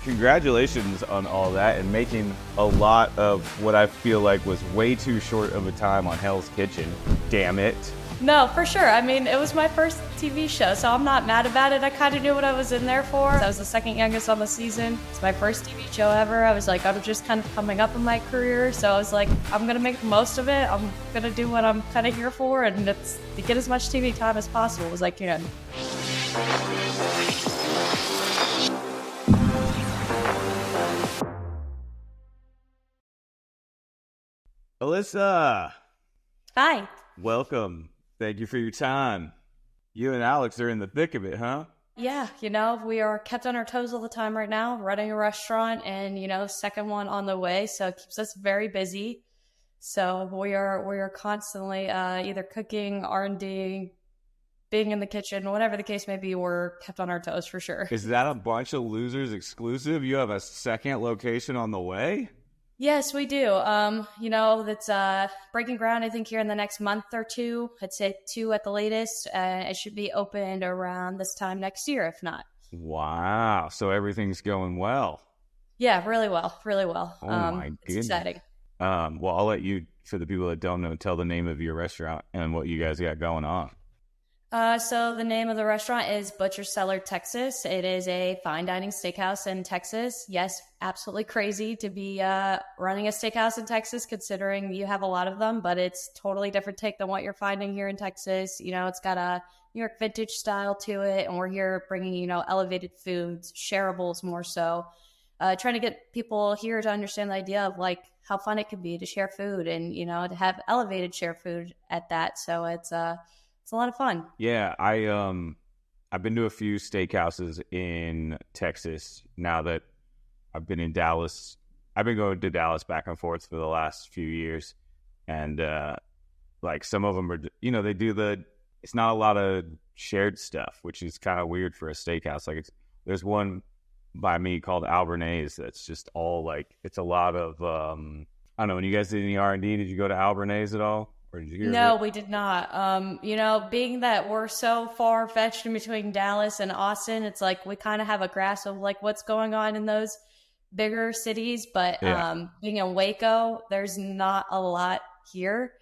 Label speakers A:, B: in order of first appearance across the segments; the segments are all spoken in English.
A: congratulations on all that and making a lot of what I feel like was way too short of a time on Hell's Kitchen. Damn it.
B: No, for sure. I mean, it was my first TV show, so I'm not mad about it. I kind of knew what I was in there for. I was the second youngest on the season. It's my first TV show ever. I was like, I'm just kind of coming up in my career, so I was like, I'm going to make the most of it. I'm going to do what I'm kind of here for, and it's to get as much TV time as possible as I can.
A: Alyssa,
B: Hi.
A: welcome. Thank you for your time. You and Alex are in the thick of it, huh?
B: Yeah, we are kept on our toes all the time right now, running a restaurant and, second one on the way. So it keeps us very busy. So we are constantly either cooking, R&D, being in the kitchen, whatever the case may be, we're kept on our toes for sure.
A: Is that a bunch of losers exclusive? You have a second location on the way?
B: Yes, we do. That's breaking ground, I think, here in the next month or two. I'd say 2 at the latest. It should be opened around this time next year, if not.
A: Wow. So everything's going well.
B: Yeah, really well. Really well.
A: Oh, my goodness.
B: It's exciting.
A: Well, I'll let you, for the people that don't know, tell the name of your restaurant and what you guys got going on.
B: So the name of the restaurant is Cellar Texas. It is a fine dining steakhouse in Texas. Yes, absolutely crazy to be running a steakhouse in Texas, considering you have a lot of them, but it's totally different take than what you're finding here in Texas. It's got a New York vintage style to it, and we're here bringing, elevated foods, shareables more so, trying to get people here to understand the idea of like how fun it can be to share food and, to have elevated share food at that. So it's a lot of fun.
A: Yeah, I've been to a few steakhouses in Texas now that I've been in Dallas. I've been going to Dallas back and forth for the last few years. And like some of them are, they do it's not a lot of shared stuff, which is kind of weird for a steakhouse. Like there's one by me called Albernaise that's just all like, it's a lot of, I don't know, when you guys did any R&D, did you go to Albernaise at all? Or did you hear
B: No, we did not. Being that we're so far-fetched in between Dallas and Austin, it's like we kind of have a grasp of like what's going on in those bigger cities. But being in Waco, there's not a lot here.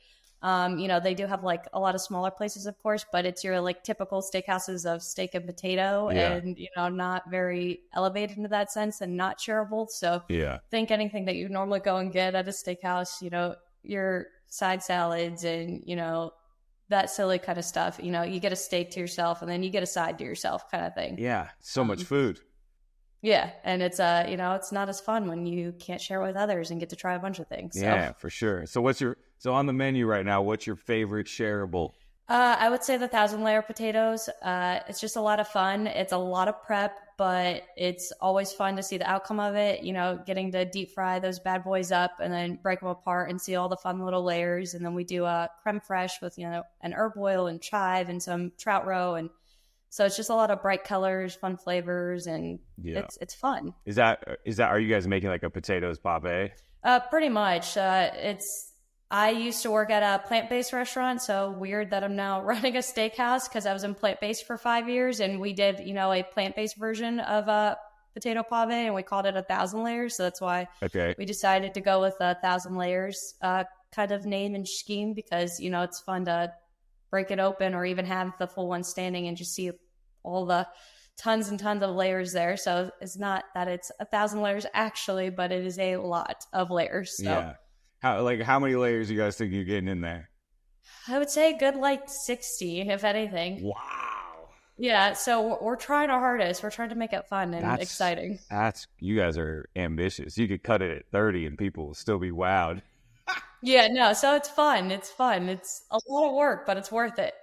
B: They do have like a lot of smaller places, of course, but it's your like typical steakhouses of steak and potato and, not very elevated into that sense and not shareable. So I think anything that you normally go and get at a steakhouse, your side salads and, that silly kind of stuff. You get a steak to yourself and then you get a side to yourself kind of thing.
A: Yeah. So much food.
B: Yeah. And it's, it's not as fun when you can't share with others and get to try a bunch of things. So.
A: Yeah, for sure. So so on the menu right now, what's your favorite shareable?
B: I would say the 1,000-layer potatoes. It's just a lot of fun. It's a lot of prep, but it's always fun to see the outcome of it, getting to deep fry those bad boys up and then break them apart and see all the fun little layers. And then we do a creme fraiche with, an herb oil and chive and some trout roe. And so it's just a lot of bright colors, fun flavors, and it's fun.
A: Are you guys making like a potatoes pavé?
B: Pretty much. I used to work at a plant-based restaurant, so weird that I'm now running a steakhouse because I was in plant-based for 5 years, and we did, a plant-based version of a potato pave, and we called it 1,000 layers. So that's why we decided to go with 1,000 layers kind of name and scheme because, it's fun to break it open or even have the full one standing and just see all the tons and tons of layers there. So it's not that it's 1,000 layers actually, but it is a lot of layers. So.
A: Yeah. How many layers you guys think you're getting in there?
B: I would say a good 60, if anything.
A: Wow.
B: Yeah, so we're trying our hardest. We're trying to make it fun and exciting.
A: You guys are ambitious. You could cut it at 30 and people will still be wowed.
B: Yeah, no, so it's fun. It's fun. It's a lot of work, but it's worth it.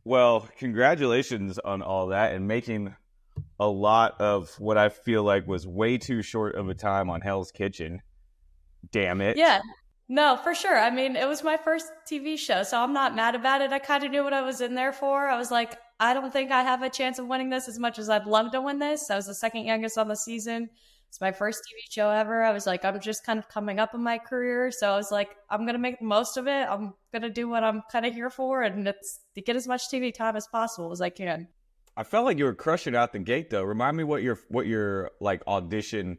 A: Well, congratulations on all that and making a lot of what I feel like was way too short of a time on Hell's Kitchen. Damn it.
B: Yeah. No, for sure. I mean, it was my first TV show, so I'm not mad about it. I kind of knew what I was in there for. I was like, I don't think I have a chance of winning this as much as I'd love to win this. I was the second youngest on the season. It's my first TV show ever. I was like, I'm just kind of coming up in my career. So I was like, I'm going to make the most of it. I'm going to do what I'm kind of here for. And it's to get as much TV time as possible as I can.
A: I felt like you were crushing out the gate though. Remind me what your like audition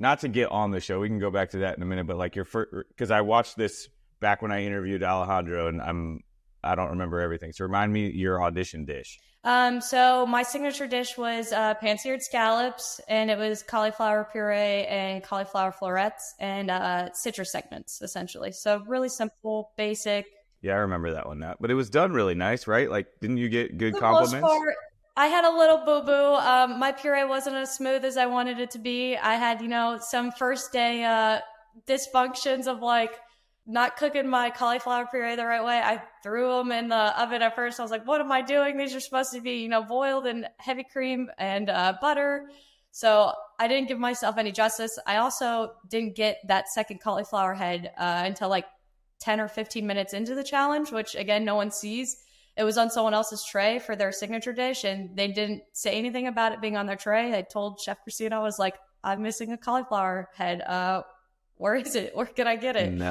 A: not to get on the show, we can go back to that in a minute, but like your first, because I watched this back when I interviewed Alejandro, and I don't remember everything. So remind me your audition dish.
B: So my signature dish was pan-seared scallops, and it was cauliflower puree and cauliflower florets and citrus segments, essentially. So really simple, basic.
A: Yeah, I remember that one now. But it was done really nice, right? Like, didn't you get good
B: For the
A: compliments?
B: most part, I had a little boo-boo. My puree wasn't as smooth as I wanted it to be. I had, some first day dysfunctions of like not cooking my cauliflower puree the right way. I threw them in the oven at first. I was like, what am I doing? These are supposed to be, boiled in heavy cream and butter. So I didn't give myself any justice. I also didn't get that second cauliflower head until like 10 or 15 minutes into the challenge, which again, no one sees. It was on someone else's tray for their signature dish, and they didn't say anything about it being on their tray. I told Chef Christina, I was like, I'm missing a cauliflower head. Where is it? Where can I get it?
A: No.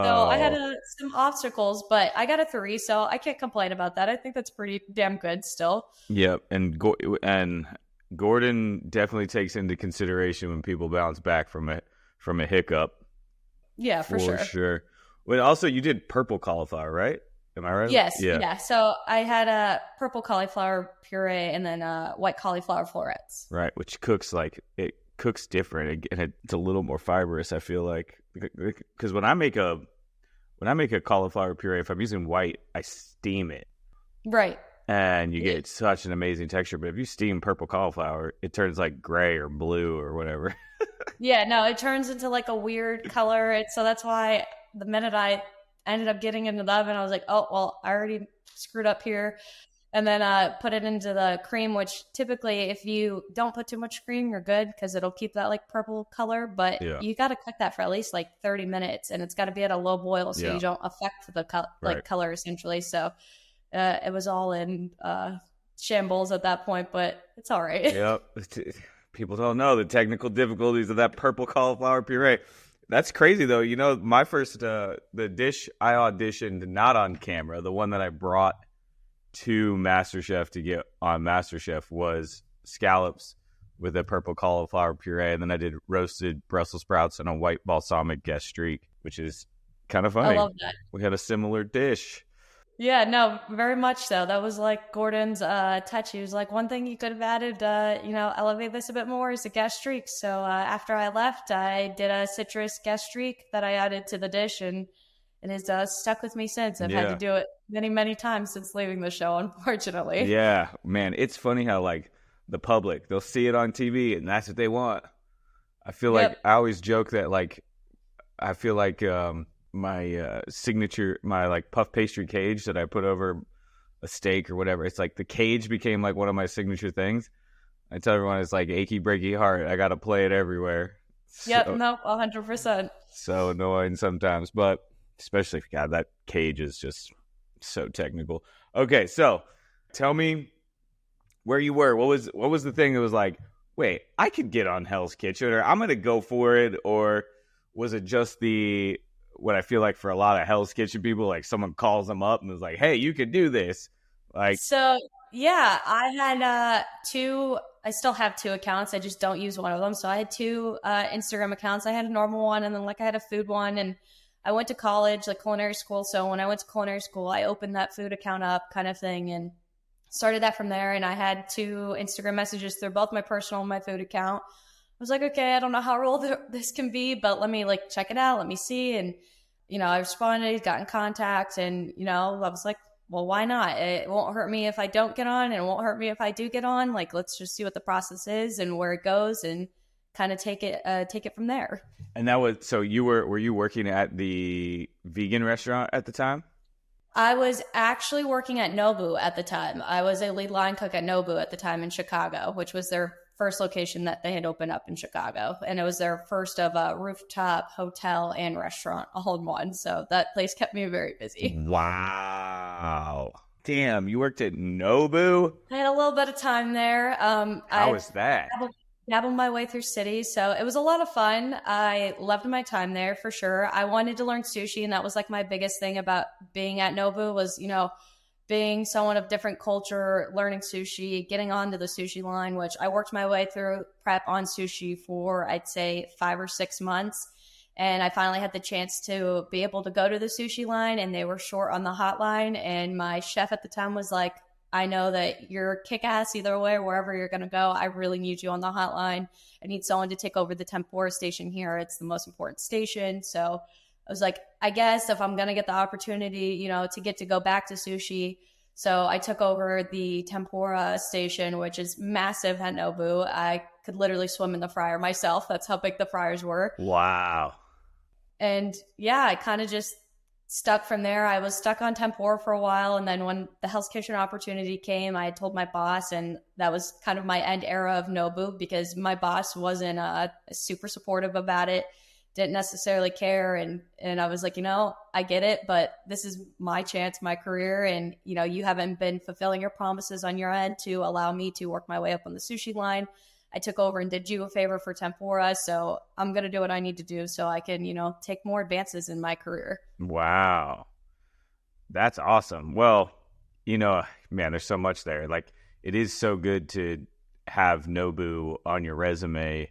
B: So I had some obstacles, but I got a 3, so I can't complain about that. I think that's pretty damn good still.
A: Yep, and Gordon definitely takes into consideration when people bounce back from a hiccup.
B: Yeah, for
A: sure. Well, also you did purple cauliflower, right? Am I right?
B: Yes. Yeah. So I had a purple cauliflower puree and then white cauliflower florets.
A: Right, which cooks different, and it's a little more fibrous, I feel like, because when I make a cauliflower puree, if I'm using white, I steam it.
B: Right.
A: And you get such an amazing texture. But if you steam purple cauliflower, it turns like gray or blue or whatever.
B: Yeah, no, it turns into like a weird color. So that's why the minute I ended up getting into the oven, I was like, oh, well, I already screwed up here. And then put it into the cream, which typically if you don't put too much cream, you're good because it'll keep that like purple color. But you got to cook that for at least like 30 minutes, and it's got to be at a low boil so you don't affect the color essentially. So it was all in shambles at that point, but it's all right.
A: Yep. People don't know the technical difficulties of that purple cauliflower puree. That's crazy though. My first the dish I auditioned not on camera, the one that I brought to MasterChef to get on MasterChef was scallops with a purple cauliflower puree, and then I did roasted Brussels sprouts and a white balsamic gastrique, which is kind of funny.
B: I love that.
A: We had a similar dish.
B: Yeah, no, very much so. That was like Gordon's touch. He was like, one thing you could have added, elevate this a bit more is a gastrique. So after I left, I did a citrus gastrique that I added to the dish, and it has stuck with me since. I've had to do it many, many times since leaving the show, unfortunately. Yeah,
A: man, it's funny how like the public, they'll see it on TV and that's what they want. I feel like I always joke that like I feel like my signature, my like puff pastry cage that I put over a steak or whatever, it's like the cage became like one of my signature things. I tell everyone it's like achy breaky heart. I got to play it everywhere.
B: Yep, no, 100%.
A: So annoying sometimes, but especially, God, that cage is just so technical. Okay, so tell me where you were. What was the thing that was like, wait, I could get on Hell's Kitchen, or I'm going to go for it? Or was it just what I feel like for a lot of Hell's Kitchen people, like someone calls them up and is like, hey, you could do this. Like,
B: so yeah, I had I still have 2 accounts. I just don't use one of them. So I had 2 Instagram accounts. I had a normal one, and then like I had a food one, and I went to college, like culinary school. So when I went to culinary school, I opened that food account up kind of thing and started that from there. And I had 2 Instagram messages through both my personal and my food account. I was like, okay, I don't know how real this can be, but let me like check it out. Let me see. And, I responded, got in contact, and, I was like, well, why not? It won't hurt me if I don't get on, and it won't hurt me if I do get on. Like, let's just see what the process is and where it goes, and kind of take it from there. And
A: that was, so were you working at the vegan restaurant at the time?
B: I was actually working at Nobu at the time. I was a lead line cook at Nobu at the time in Chicago, which was their first location that they had opened up in Chicago. And it was their first of a rooftop hotel and restaurant all in one. So that place kept me very busy.
A: Wow. Damn, you worked at Nobu?
B: I had a little bit of time there.
A: How was that?
B: Dabbled my way through cities, so it was a lot of fun. I loved my time there for sure. I wanted to learn sushi, and that was like my biggest thing about being at Nobu was, being someone of different culture, learning sushi, getting onto the sushi line, which I worked my way through prep on sushi for, I'd say, 5 or 6 months. And I finally had the chance to be able to go to the sushi line, and they were short on the hotline. And my chef at the time was like, I know that you're kick-ass either way, wherever you're going to go. I really need you on the hotline. I need someone to take over the tempura station here. It's the most important station. So I was like, I guess if I'm going to get the opportunity, you know, to get to go back to sushi. So I took over the tempura station, which is massive at Nobu. I could literally swim in the fryer myself. That's how big the fryers were.
A: Wow.
B: And yeah, I kind of just stuck from there. I was stuck on tempura for a while. And then when the Hell's Kitchen opportunity came, I told my boss, and that was kind of my end era of Nobu, because my boss wasn't super supportive about it, didn't necessarily care. And I was like, you know, I get it, but this is my chance, my career. And, you know, you haven't been fulfilling your promises on your end to allow me to work my way up on the sushi line. I took over and did you a favor for tempura. So I'm going to do what I need to do so I can, you know, take more advances in my career.
A: Wow. That's awesome. Well, you know, man, there's so much there. Like, it is so good to have Nobu on your resume.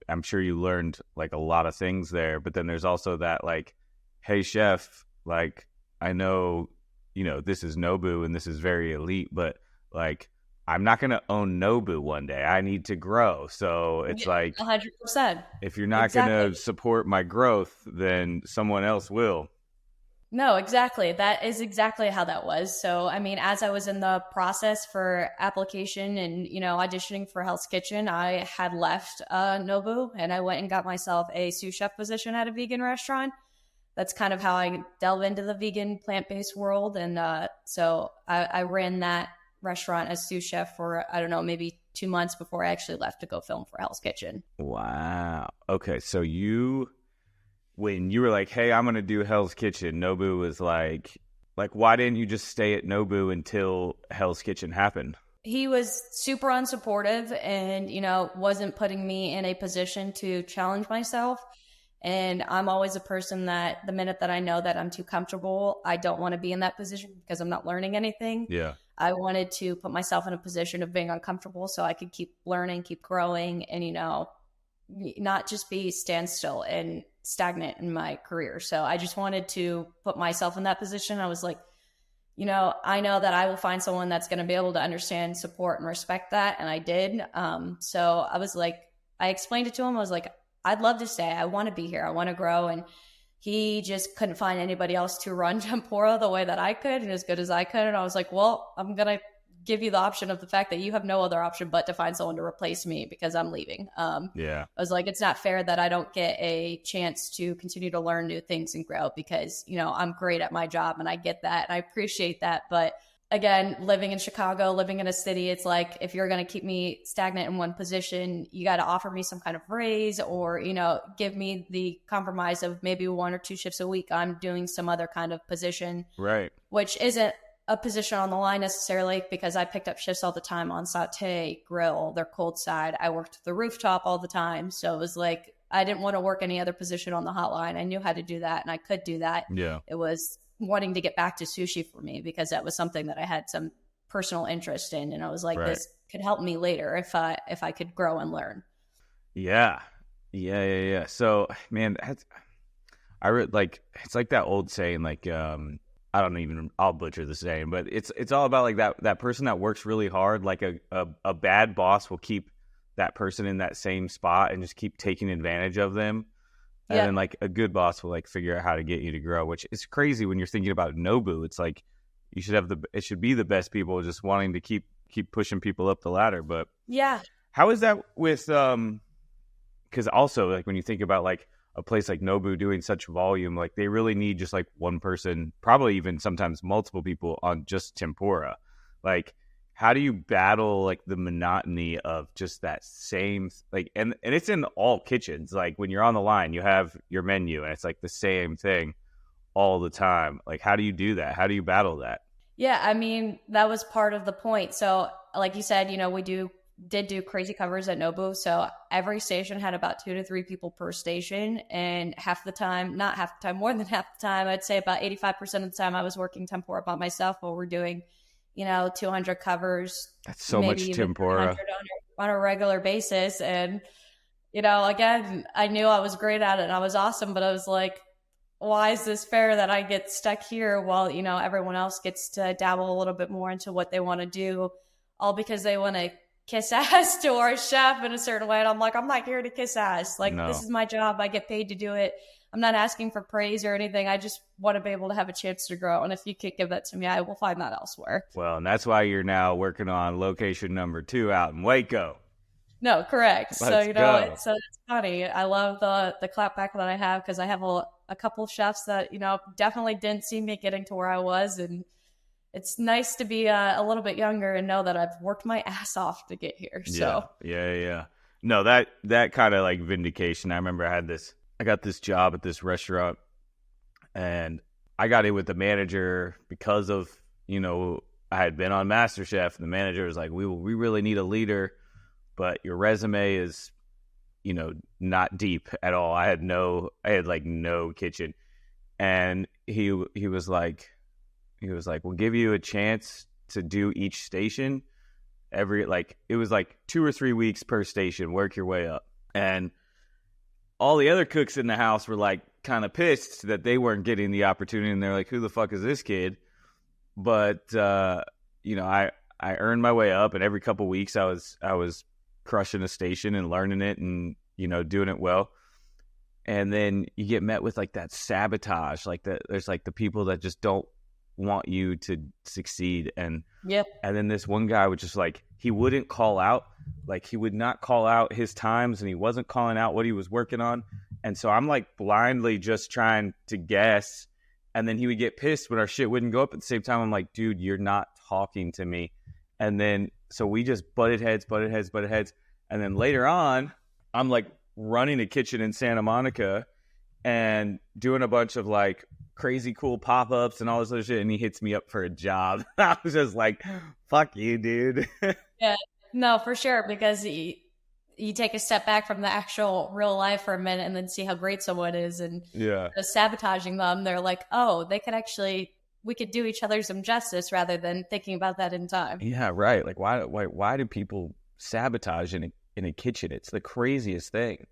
A: I'm sure you learned like a lot of things there, but then there's also that like, hey chef, like, I know, you know, this is Nobu and this is very elite, but like, I'm not going to own Nobu one day. I need to grow. So it's like
B: 100%.
A: If you're not going to support my growth, then someone else will.
B: No, exactly. That is exactly how that was. So, I mean, as I was in the process for application and, you know, auditioning for Hell's Kitchen, I had left Nobu, and I went and got myself a sous chef position at a vegan restaurant. That's kind of how I delve into the vegan plant-based world. And so I ran that restaurant as sous chef for, I don't know, maybe 2 months before I actually left to go film for Hell's Kitchen.
A: Wow. Okay. So when you were like, hey, I'm going to do Hell's Kitchen, Nobu was like, why didn't you just stay at Nobu until Hell's Kitchen happened?
B: He was super unsupportive and, you know, wasn't putting me in a position to challenge myself. And I'm always a person that the minute that I know that I'm too comfortable, I don't want to be in that position because I'm not learning anything.
A: Yeah.
B: I wanted to put myself in a position of being uncomfortable so I could keep learning, keep growing, and, you know, not just be standstill and stagnant in my career. So I just wanted to put myself in that position. I was like, you know, I know that I will find someone that's going to be able to understand, support, and respect that. And I did. So I was like, I explained it to him. I was like, I'd love to stay. I want to be here. I want to grow. And he just couldn't find anybody else to run tempura the way that I could and as good as I could. And I was like, well, I'm going to give you the option of the fact that you have no other option but to find someone to replace me because I'm leaving.
A: Yeah.
B: I was like, it's not fair that I don't get a chance to continue to learn new things and grow because, you know, I'm great at my job and I get that and I appreciate that. But again, living in Chicago, living in a city, it's like, if you're going to keep me stagnant in one position, you got to offer me some kind of raise or, you know, give me the compromise of maybe 1 or 2 shifts a week. I'm doing some other kind of position,
A: right?
B: Which isn't a position on the line necessarily because I picked up shifts all the time on saute, grill, their cold side. I worked the rooftop all the time. So it was like, I didn't want to work any other position on the hotline. I knew how to do that and I could do that.
A: Yeah.
B: It was wanting to get back to sushi for me because that was something that I had some personal interest in. And I was like,
A: right.
B: This could help me later if I could grow and learn.
A: Yeah. So, man, it's like that old saying, like, I'll butcher the saying, but it's all about like that person that works really hard. Like a bad boss will keep that person in that same spot and just keep taking advantage of them. And then like a good boss will like figure out how to get you to grow, which is crazy when you're thinking about Nobu. It's like you should have it should be the best people just wanting to keep pushing people up the ladder. But
B: yeah,
A: how is that with because also like when you think about like a place like Nobu doing such volume, like they really need just like one person, probably even sometimes multiple people on just tempura. Like, how do you battle like the monotony of just that same like and it's in all kitchens. Like when you're on the line, you have your menu and it's like the same thing all the time. Like, how do you do that? How do you battle that?
B: Yeah, I mean, that was part of the point. So like you said, you know, we do did do crazy covers at Nobu. So every station had about 2 to 3 people per station. And half the time, not half the time, more than half the time, I'd say about 85% of the time I was working tempura by myself while we're doing, 200 covers.
A: That's so much tempura
B: on a regular basis. And, again, I knew I was great at it and I was awesome, but I was like, why is this fair that I get stuck here while, everyone else gets to dabble a little bit more into what they want to do, all because they want to kiss ass to our chef in a certain way. And I'm like, I'm not here to kiss ass. Like, no. This is my job. I get paid to do it. I'm not asking for praise or anything. I just want to be able to have a chance to grow. And if you can't give that to me, I will find that elsewhere.
A: Well, and that's why you're now working on location number 2 out in Waco.
B: No, correct.
A: Let's
B: go. So it's funny. I love the clapback that I have because I have a couple of chefs that, definitely didn't see me getting to where I was. And it's nice to be a little bit younger and know that I've worked my ass off to get here. So
A: yeah. No, that kind of like vindication. I remember I got this job at this restaurant and I got in with the manager because of, I had been on MasterChef. And the manager was like, we really need a leader, but your resume is, not deep at all. I had no kitchen. And he was like, we'll give you a chance to do each station it was like 2 or 3 weeks per station, work your way up. And all the other cooks in the house were like kind of pissed that they weren't getting the opportunity. And they're like, who the fuck is this kid? But, I earned my way up, and every couple of weeks I was crushing a station and learning it and, doing it well. And then you get met with like that sabotage, there's like the people that just don't want you to succeed. And then this one guy would just he wouldn't call out, he would not call out his times, and he wasn't calling out what he was working on. And so I'm like blindly just trying to guess. And then he would get pissed when our shit wouldn't go up at the same time. I'm like, dude, you're not talking to me. And then, so we just butted heads. And then later on, I'm like running a kitchen in Santa Monica and doing a bunch of crazy cool pop-ups and all this other shit. And he hits me up for a job. I was just like, fuck you, dude.
B: Yeah, no, for sure. Because you take a step back from the actual real life for a minute and then see how great someone is. And sabotaging them, they're like, oh, we could do each other some justice rather than thinking about that in time.
A: Yeah, right. Why do people sabotage in a kitchen? It's the craziest thing.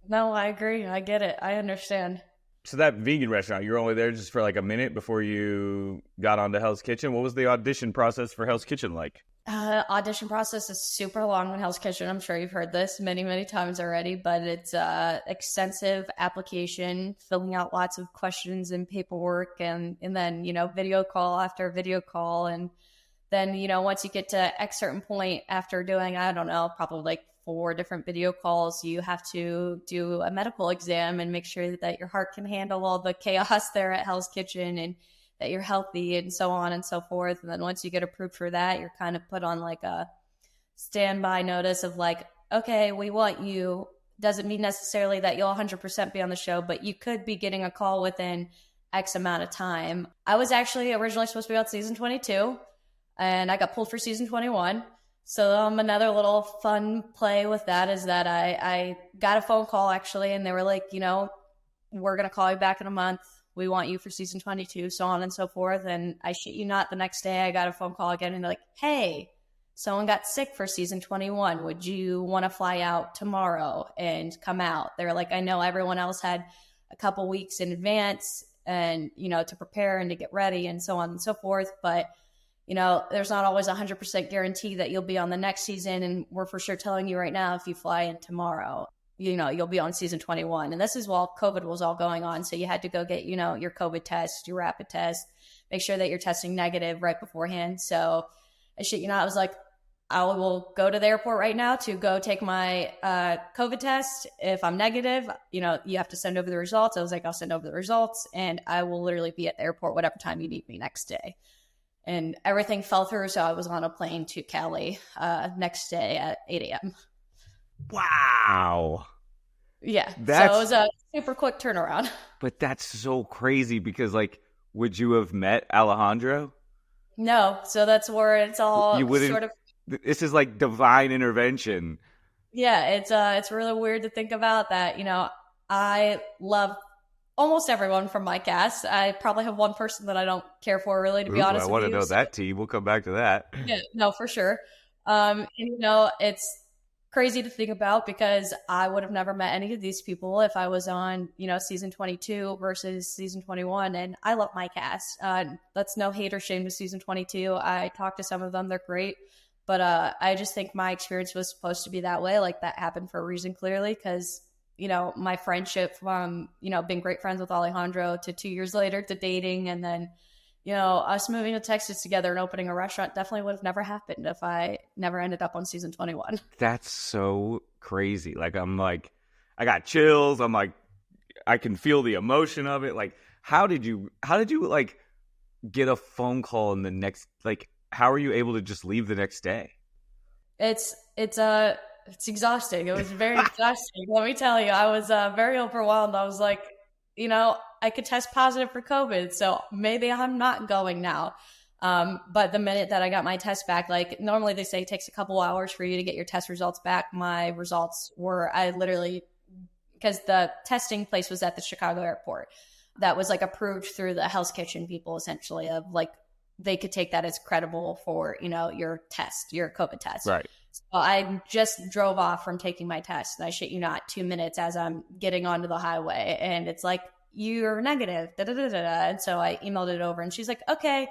B: No, I agree. I get it. I understand.
A: So that vegan restaurant, you were only there just for a minute before you got onto Hell's Kitchen. What was the audition process for Hell's Kitchen like?
B: Audition process is super long in Hell's Kitchen. I'm sure you've heard this many, many times already, but it's extensive application, filling out lots of questions and paperwork, and then, video call after video call. And then, once you get to X certain point after doing, I don't know, probably 4 different video calls, you have to do a medical exam and make sure that your heart can handle all the chaos there at Hell's Kitchen and that you're healthy and so on and so forth. And then once you get approved for that, you're kind of put on a standby notice of okay, we want you. Doesn't mean necessarily that you'll 100% be on the show, but you could be getting a call within X amount of time. I was actually originally supposed to be on season 22 and I got pulled for season 21. So another little fun play with that is that I got a phone call actually, and they were like, we're going to call you back in a month. We want you for season 22, so on and so forth. And I shit you not, the next day I got a phone call again and they're like, hey, someone got sick for season 21. Would you want to fly out tomorrow and come out? They're like, I know everyone else had a couple weeks in advance and, to prepare and to get ready and so on and so forth. But, there's not always 100% guarantee that you'll be on the next season. And we're for sure telling you right now, if you fly in tomorrow, you'll be on season 21. And this is while COVID was all going on. So you had to go get, your COVID test, your rapid test, make sure that you're testing negative right beforehand. So I was like, I will go to the airport right now to go take my COVID test. If I'm negative, you have to send over the results. I was like, I'll send over the results and I will literally be at the airport whatever time you need me next day. And everything fell through. So I was on a plane to Cali next day at 8 a.m.
A: Wow.
B: Yeah. So it was a super quick turnaround.
A: But that's so crazy because would you have met Alejandro?
B: No. So that's where it's all
A: This is like divine intervention.
B: Yeah, it's really weird to think about that. I love almost everyone from my cast. I probably have one person that I don't care for, really, to be honest
A: I
B: with
A: want to
B: you.
A: know that team. We'll come back to that.
B: Yeah, no, for sure. It's crazy to think about because I would have never met any of these people if I was on, season 22 versus season 21. And I love my cast. That's no hate or shame to season 22. I talked to some of them. They're great. But I just think my experience was supposed to be that way. Like, that happened for a reason, clearly, because, my friendship from, being great friends with Alejandro to 2 years later to dating, and then, us moving to Texas together and opening a restaurant definitely would have never happened if I never ended up on season 21.
A: That's so crazy. Like, I got chills. I'm like, I can feel the emotion of it. Like, how did you like get a phone call in the next, like, how are you able to just leave the next day?
B: It's exhausting. It was very exhausting. Let me tell you, I was very overwhelmed. I was like, I could test positive for COVID, so maybe I'm not going now. But the minute that I got my test back, like, normally they say it takes a couple hours for you to get your test results back. My results were, because the testing place was at the Chicago airport, that was like approved through the Hell's Kitchen people, essentially, of like, they could take that as credible for, your test, your COVID test.
A: Right.
B: So I just drove off from taking my test, and I shit you not, 2 minutes as I'm getting onto the highway, and it's like, you're negative, da da da da da. And so I emailed it over, and she's like, okay.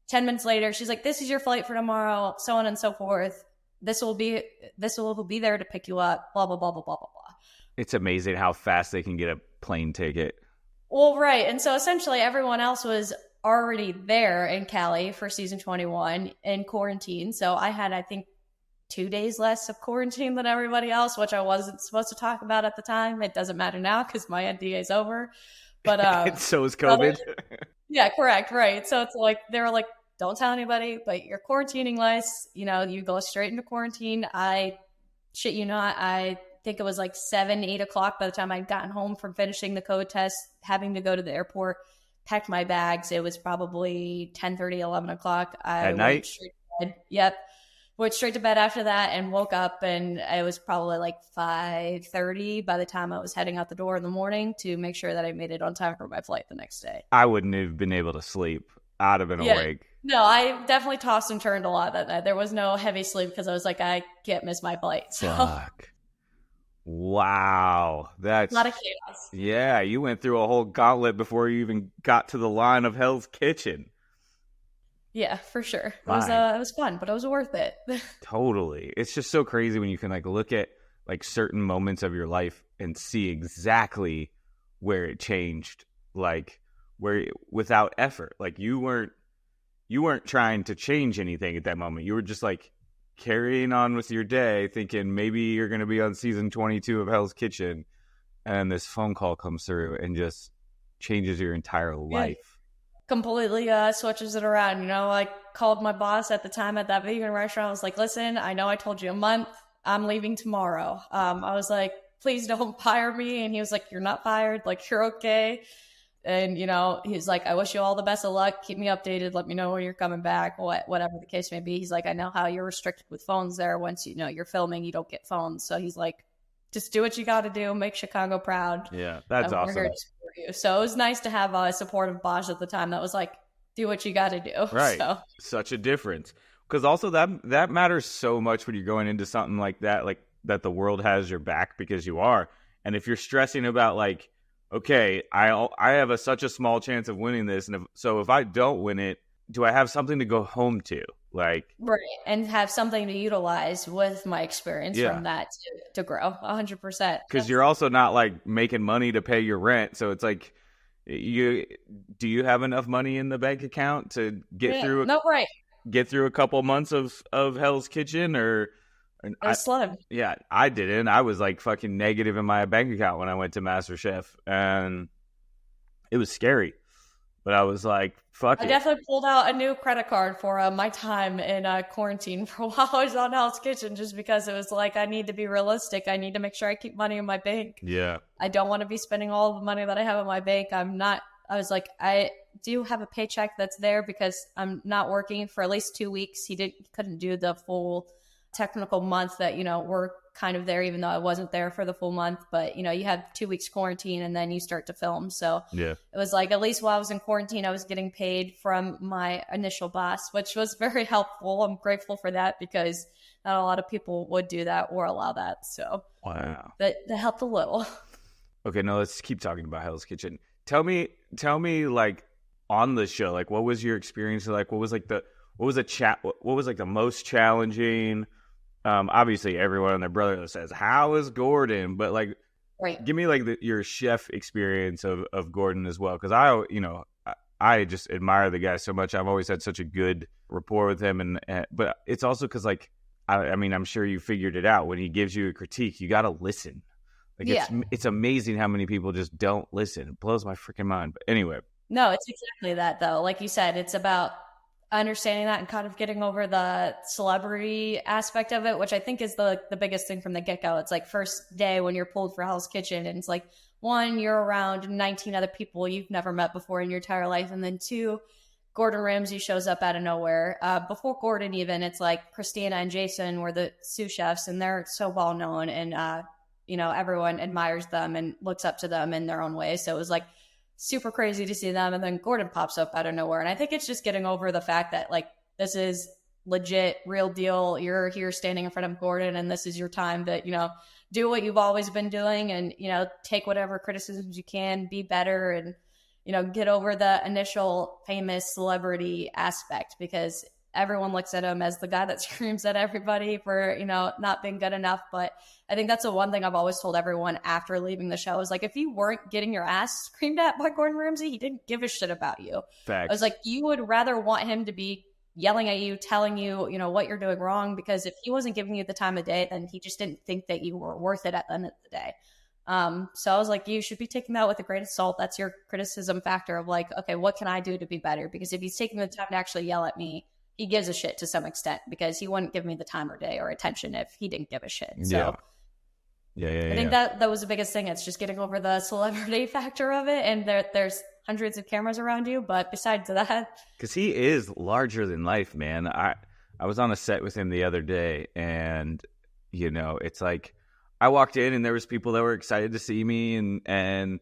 B: 10 minutes later, she's like, this is your flight for tomorrow, so on and so forth. This will be there to pick you up, blah, blah, blah, blah, blah, blah, blah.
A: It's amazing how fast they can get a plane ticket.
B: Well, right. And so essentially everyone else was already there in Cali for season 21 in quarantine. So I had, I think, 2 days less of quarantine than everybody else, which I wasn't supposed to talk about at the time. It doesn't matter now because my NDA is over. But
A: so is COVID.
B: Yeah, correct. Right. So it's like, they were like, don't tell anybody, but you're quarantining less. You go straight into quarantine. I shit you not. I think it was like 7, 8 o'clock by the time I'd gotten home from finishing the code test, having to go to the airport, packed my bags. It was probably 10:30, 11 o'clock.
A: At night?
B: Straight to bed. Yep. Went straight to bed after that and woke up, and it was probably like 5:30 by the time I was heading out the door in the morning to make sure that I made it on time for my flight the next day.
A: I wouldn't have been able to sleep. I'd have been awake.
B: No, I definitely tossed and turned a lot that night. There was no heavy sleep because I was like, I can't miss my flight. So.
A: Fuck. Wow. That's
B: a lot of chaos.
A: Yeah, you went through a whole gauntlet before you even got to the line of Hell's Kitchen.
B: Yeah, for sure. It was fun, but it was worth it.
A: Totally. It's just so crazy when you can like look at like certain moments of your life and see exactly where it changed, like where without effort. Like you weren't trying to change anything at that moment. You were just like carrying on with your day, thinking maybe you're going to be on season 22 of Hell's Kitchen, and this phone call comes through and just changes your entire life.
B: Completely switches it around. I called my boss at the time at that vegan restaurant. I was like, listen, I know I told you a month. I'm leaving tomorrow. I was like, please don't fire me. And he was like, you're not fired. Like, you're okay. And, he's like, I wish you all the best of luck. Keep me updated. Let me know when you're coming back, whatever the case may be. He's like, I know how you're restricted with phones there. Once, you're filming, you don't get phones. So he's like, just do what you got to do. Make Chicago proud.
A: Yeah, that's awesome.
B: We're here to support you. So it was nice to have a supportive boss at the time that was like, do what you got to do.
A: Right.
B: So.
A: Such a difference. Because also that matters so much when you're going into something like that the world has your back because you are. And if you're stressing about like, okay, I have such a small chance of winning this, and if I don't win it, do I have something to go home to? Like,
B: right, and have something to utilize with my experience from that to grow 100%.
A: Because you're also not like making money to pay your rent, so it's like, do you have enough money in the bank account to get through? Get through a couple months of Hell's Kitchen or.
B: Slim.
A: Yeah, I didn't. I was like fucking negative in my bank account when I went to MasterChef, and it was scary. But I was like, fuck it.
B: I definitely pulled out a new credit card for my time in quarantine for while I was on Hell's Kitchen, just because it was like, I need to be realistic. I need to make sure I keep money in my bank.
A: Yeah.
B: I don't want to be spending all the money that I have in my bank. I was like, do have a paycheck that's there because I'm not working for at least 2 weeks. He couldn't do the full technical month that, we're kind of there, even though I wasn't there for the full month. But, you have 2 weeks quarantine and then you start to film. So
A: Yeah.
B: it was like, at least while I was in quarantine, I was getting paid from my initial boss, which was very helpful. I'm grateful for that because not a lot of people would do that or allow that. So
A: Wow.
B: that helped a little.
A: Okay, now let's keep talking about Hell's Kitchen. Tell me, like, on the show, like, what was your experience like? What was like the most challenging? Obviously, everyone and their brother says, "How is Gordon?" But like,
B: Right.
A: give me like your chef experience of Gordon as well, because I just admire the guy so much. I've always had such a good rapport with him, but it's also because like I mean, I'm sure you figured it out. When he gives you a critique, you got to listen. Like,
B: Yeah.
A: it's amazing how many people just don't listen. It blows my freaking mind. But anyway.
B: No, it's exactly that, though. Like you said, it's about understanding that and kind of getting over the celebrity aspect of it, which I think is the biggest thing from the get-go. It's like first day when you're pulled for Hell's Kitchen, and it's like, one, you're around 19 other people you've never met before in your entire life, and then two, Gordon Ramsay shows up out of nowhere. Before Gordon even, it's like Christina and Jason were the sous chefs, and they're so well known, and everyone admires them and looks up to them in their own way. So it was like super crazy to see them, and then Gordon pops up out of nowhere. And I think it's just getting over the fact that like this is legit, real deal. You're here standing in front of Gordon, and this is your time to do what you've always been doing, and take whatever criticisms you can, be better, and get over the initial famous celebrity aspect, because everyone looks at him as the guy that screams at everybody for, not being good enough. But I think that's the one thing I've always told everyone after leaving the show is like, if you weren't getting your ass screamed at by Gordon Ramsay, he didn't give a shit about you.
A: Facts.
B: I was like, you would rather want him to be yelling at you, telling you, what you're doing wrong, because if he wasn't giving you the time of day, then he just didn't think that you were worth it at the end of the day. So I was like, you should be taking that with a grain of salt. That's your criticism factor of like, okay, what can I do to be better? Because if he's taking the time to actually yell at me, he gives a shit to some extent, because he wouldn't give me the time or day or attention if he didn't give a shit. So
A: yeah.
B: I think that was the biggest thing. It's just getting over the celebrity factor of it. And there's hundreds of cameras around you. But besides that,
A: because he is larger than life, man. I was on a set with him the other day, and it's like I walked in and there was people that were excited to see me and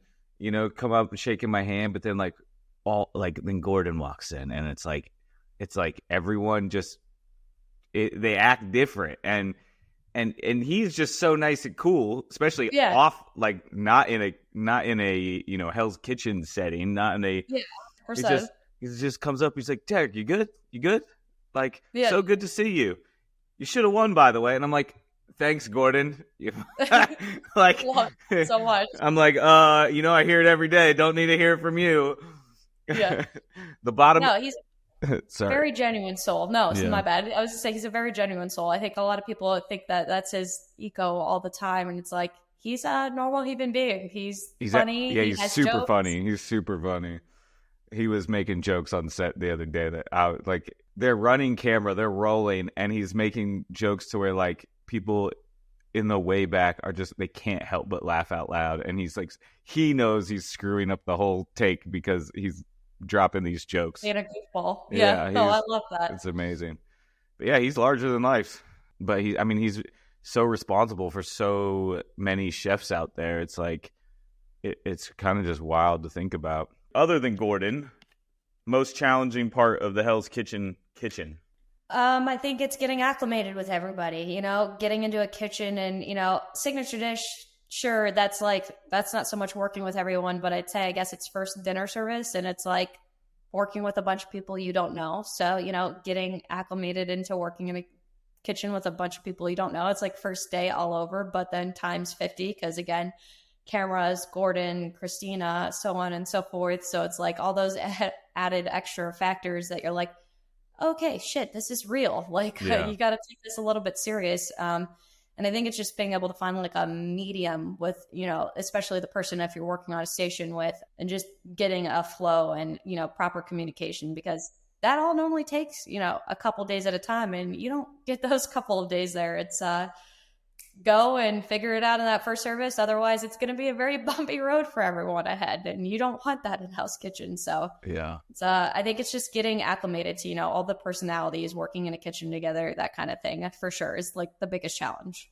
A: come up and shaking my hand, but then then Gordon walks in, and it's like everyone just they act different, and he's just so nice and cool, especially off, like not in a Hell's Kitchen setting, not in a he just comes up, he's like, Derrick, you good, like, so good to see you should have won, by the way. And I'm like, thanks, Gordon. Like,
B: so much.
A: I'm like, I hear it every day, don't need to hear it from you.
B: Yeah.
A: The bottom.
B: No, he's
A: Sorry.
B: Very genuine soul. No, it's my bad. I was just saying he's a very genuine soul. I think a lot of people think that that's his ego all the time, and it's like he's a normal human being. He's funny.
A: He's super jokes. Funny. He's super funny. He was making jokes on set the other day that they're running camera, they're rolling, and he's making jokes to where like people in the way back are just, they can't help but laugh out loud, and he's like, he knows he's screwing up the whole take because he's dropping these jokes.
B: Being a goofball. Yeah. No, I love that.
A: It's amazing. But yeah, he's larger than life. But he's so responsible for so many chefs out there. It's like, it's kind of just wild to think about. Other than Gordon, most challenging part of the Hell's Kitchen?
B: I think it's getting acclimated with everybody, getting into a kitchen and, signature dish. Sure, that's not so much working with everyone, but I'd say, I guess it's first dinner service, and it's like working with a bunch of people you don't know. So, getting acclimated into working in a kitchen with a bunch of people you don't know. It's like first day all over, but then times 50, because again, cameras, Gordon, Christina, so on and so forth. So it's like all those added extra factors that you're like, okay, shit, this is real. Like, you got to take this a little bit serious. And I think it's just being able to find like a medium with, especially the person if you're working on a station with, and just getting a flow and, proper communication, because that all normally takes, a couple days at a time, and you don't get those couple of days there. It's go and figure it out in that first service. Otherwise, it's going to be a very bumpy road for everyone ahead, and you don't want that in Hell's Kitchen. So
A: Yeah.
B: I think it's just getting acclimated to, all the personalities working in a kitchen together, that kind of thing, for sure, is like the biggest challenge.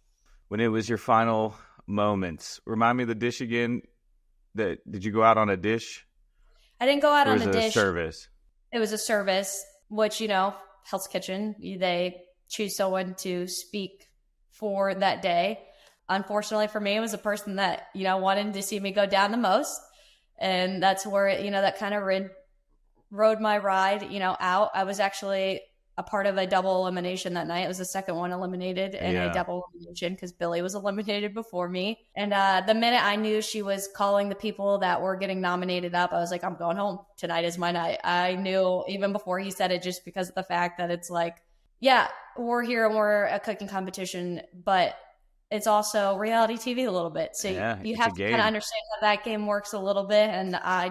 A: When it was your final moments, remind me of the dish again. Did you go out on a dish?
B: I didn't go out on a dish.
A: Service.
B: It was a service, which, Hell's Kitchen, they choose someone to speak for that day. Unfortunately for me, it was a person that, wanted to see me go down the most. And that's where, that kind of rode my ride, out. I was actually a part of a double elimination that night. It was the second one eliminated in a double elimination because Billy was eliminated before me. And the minute I knew she was calling the people that were getting nominated up, I was like, I'm going home. Tonight is my night. I knew even before he said it, just because of the fact that it's like, yeah, we're here and we're a cooking competition, but it's also reality TV a little bit. So you have to kind of understand how that game works a little bit. And I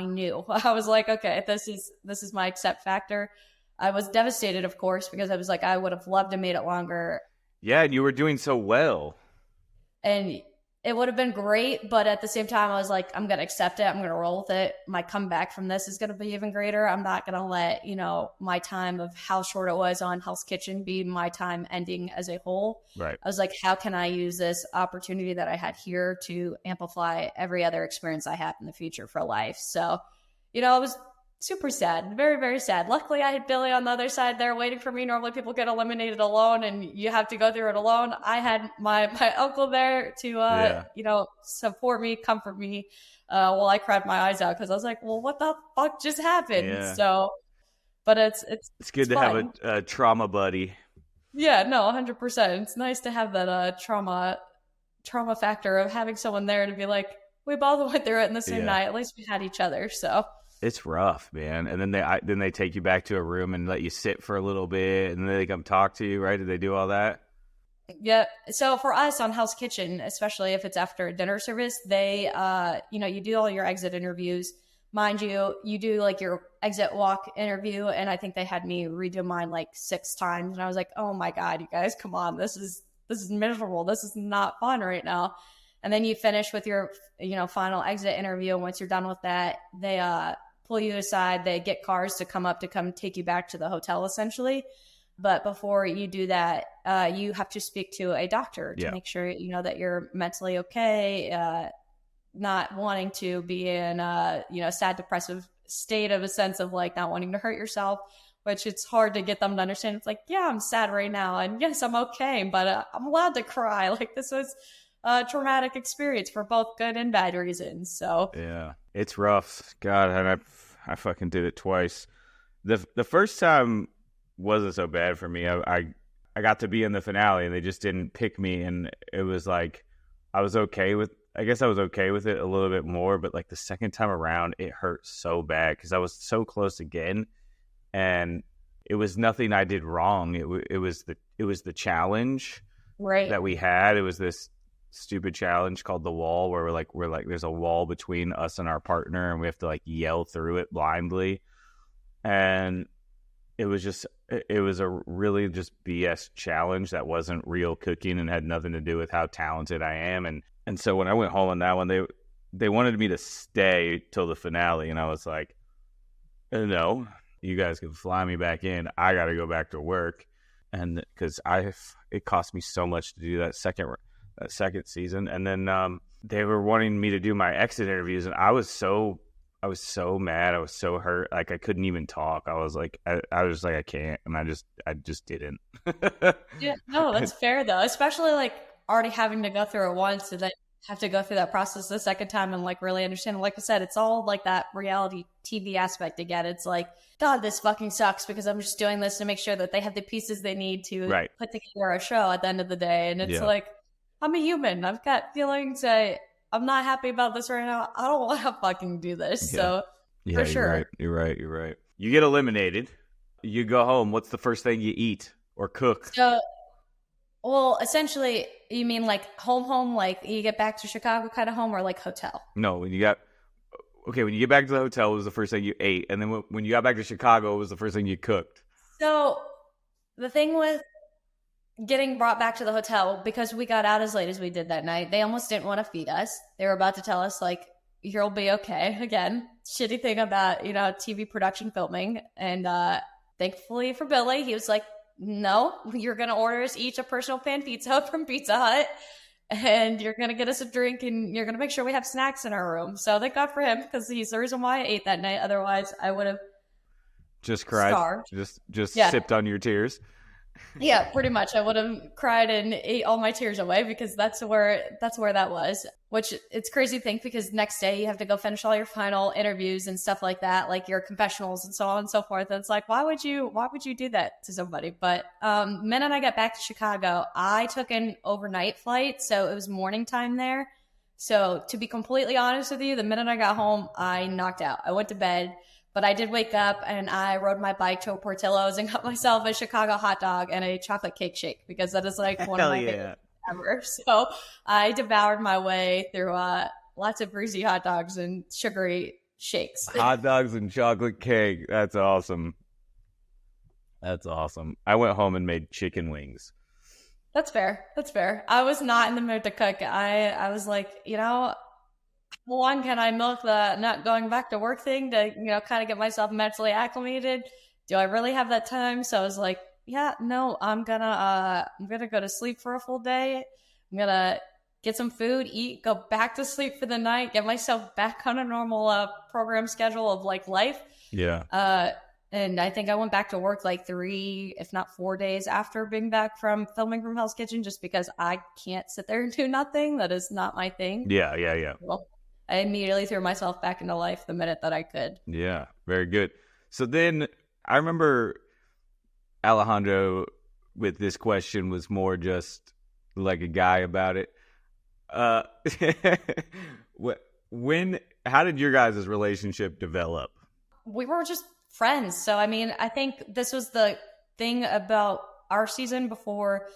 B: knew. I was like, okay, this is my accept factor. I was devastated, of course, because I was like, I would have loved to made it longer.
A: Yeah, and you were doing so well.
B: And it would have been great, but at the same time, I was like, I'm going to accept it. I'm going to roll with it. My comeback from this is going to be even greater. I'm not going to let, my time of how short it was on Hell's Kitchen be my time ending as a whole.
A: Right.
B: I was like, how can I use this opportunity that I had here to amplify every other experience I have in the future for life? So, it was super sad, very, very sad. Luckily, I had Billy on the other side there waiting for me. Normally people get eliminated alone and you have to go through it alone. I had my uncle there to, support me, comfort me while I cried my eyes out because I was like, well, what the fuck just happened?
A: Yeah.
B: So, but it's
A: good to have a trauma buddy.
B: Yeah, no, 100%. It's nice to have that trauma factor of having someone there to be like, we both went through it in the same night. At least we had each other, so.
A: It's rough, man. And then they take you back to a room and let you sit for a little bit, and then they come talk to you, right? Did they do all that?
B: Yeah. So for us on Hell's Kitchen, especially if it's after a dinner service, they, you do all your exit interviews. Mind you, you do like your exit walk interview, and I think they had me redo mine like 6 times, and I was like, oh my God, you guys, come on, this is miserable. This is not fun right now. And then you finish with your, final exit interview. And once you're done with that, they pull you aside. They get cars to come take you back to the hotel, essentially. But before you do that, you have to speak to a doctor to make sure, that you're mentally okay, not wanting to be in a, sad, depressive state of a sense of like not wanting to hurt yourself, which it's hard to get them to understand. It's like, yeah, I'm sad right now. And yes, I'm okay, but I'm allowed to cry. Like this was a traumatic experience for both good and bad reasons. So
A: yeah, it's rough. God, and I fucking did it twice. The first time wasn't so bad for me. I got to be in the finale and they just didn't pick me, and it was like I was okay with it a little bit more, but like the second time around it hurt so bad because I was so close again, and it was nothing I did wrong. It was the challenge that we had. It was this stupid challenge called the wall where we're like there's a wall between us and our partner and we have to like yell through it blindly, and it was a really just BS challenge that wasn't real cooking and had nothing to do with how talented I am. And so when I went home on that one, they wanted me to stay till the finale, and I was like, no, you guys can fly me back in. I got to go back to work, and because it cost me so much to do that second season. And then they were wanting me to do my exit interviews, and I was so mad. I was so hurt. Like I couldn't even talk. I was like, I can't. And I just didn't.
B: Yeah, no, that's fair though. Especially like already having to go through it once and then have to go through that process the second time and like really understand. Like I said, it's all like that reality TV aspect again. It's like, God, this fucking sucks because I'm just doing this to make sure that they have the pieces they need to put together a show at the end of the day. And it's like, I'm a human. I've got feelings. I'm not happy about this right now. I don't want to fucking do this. Yeah. So for sure.
A: You're right. You get eliminated. You go home. What's the first thing you eat or cook?
B: So, well, essentially, you mean like home, like you get back to Chicago kind of home, or like hotel?
A: No, when you get back to the hotel, it was the first thing you ate. And then when you got back to Chicago, it was the first thing you cooked.
B: So the thing with getting brought back to the hotel, because we got out as late as we did that night, they almost didn't want to feed us. They were about to tell us, like, you'll be okay. Again, shitty thing about, TV production filming. And thankfully for Billy, he was like, no, you're going to order us each a personal pan pizza from Pizza Hut. And you're going to get us a drink, and you're going to make sure we have snacks in our room. So thank God for him, because he's the reason why I ate that night. Otherwise, I would have
A: just cried,
B: starved.
A: Just sipped on your tears.
B: Yeah, pretty much. I would have cried and ate all my tears away, because that's where that was. Which, it's crazy to think, because next day you have to go finish all your final interviews and stuff like that, like your confessionals and so on and so forth. And it's like, why would you do that to somebody? But the minute I got back to Chicago, I took an overnight flight, so it was morning time there. So to be completely honest with you, the minute I got home, I knocked out. I went to bed. But I did wake up, and I rode my bike to a Portillo's and got myself a Chicago hot dog and a chocolate cake shake, because that is like one of my favorites ever. So I devoured my way through lots of greasy hot dogs and sugary shakes.
A: Hot dogs and chocolate cake. That's awesome. That's awesome. I went home and made chicken wings.
B: That's fair. I was not in the mood to cook. I was like, one, can I milk the not going back to work thing to, kind of get myself mentally acclimated? Do I really have that time? So I was like, yeah, no, I'm gonna go to sleep for a full day. I'm gonna get some food, eat, go back to sleep for the night, get myself back on a normal program schedule of like life.
A: Yeah.
B: And I think I went back to work like 3, if not 4 days after being back from filming from Hell's Kitchen, just because I can't sit there and do nothing. That is not my thing.
A: Yeah.
B: Well, I immediately threw myself back into life the minute that I could.
A: Yeah, very good. So then I remember Alejandro with this question was more just like a guy about it. How did your guys' relationship develop?
B: We were just friends. So, I mean, I think this was the thing about our season before,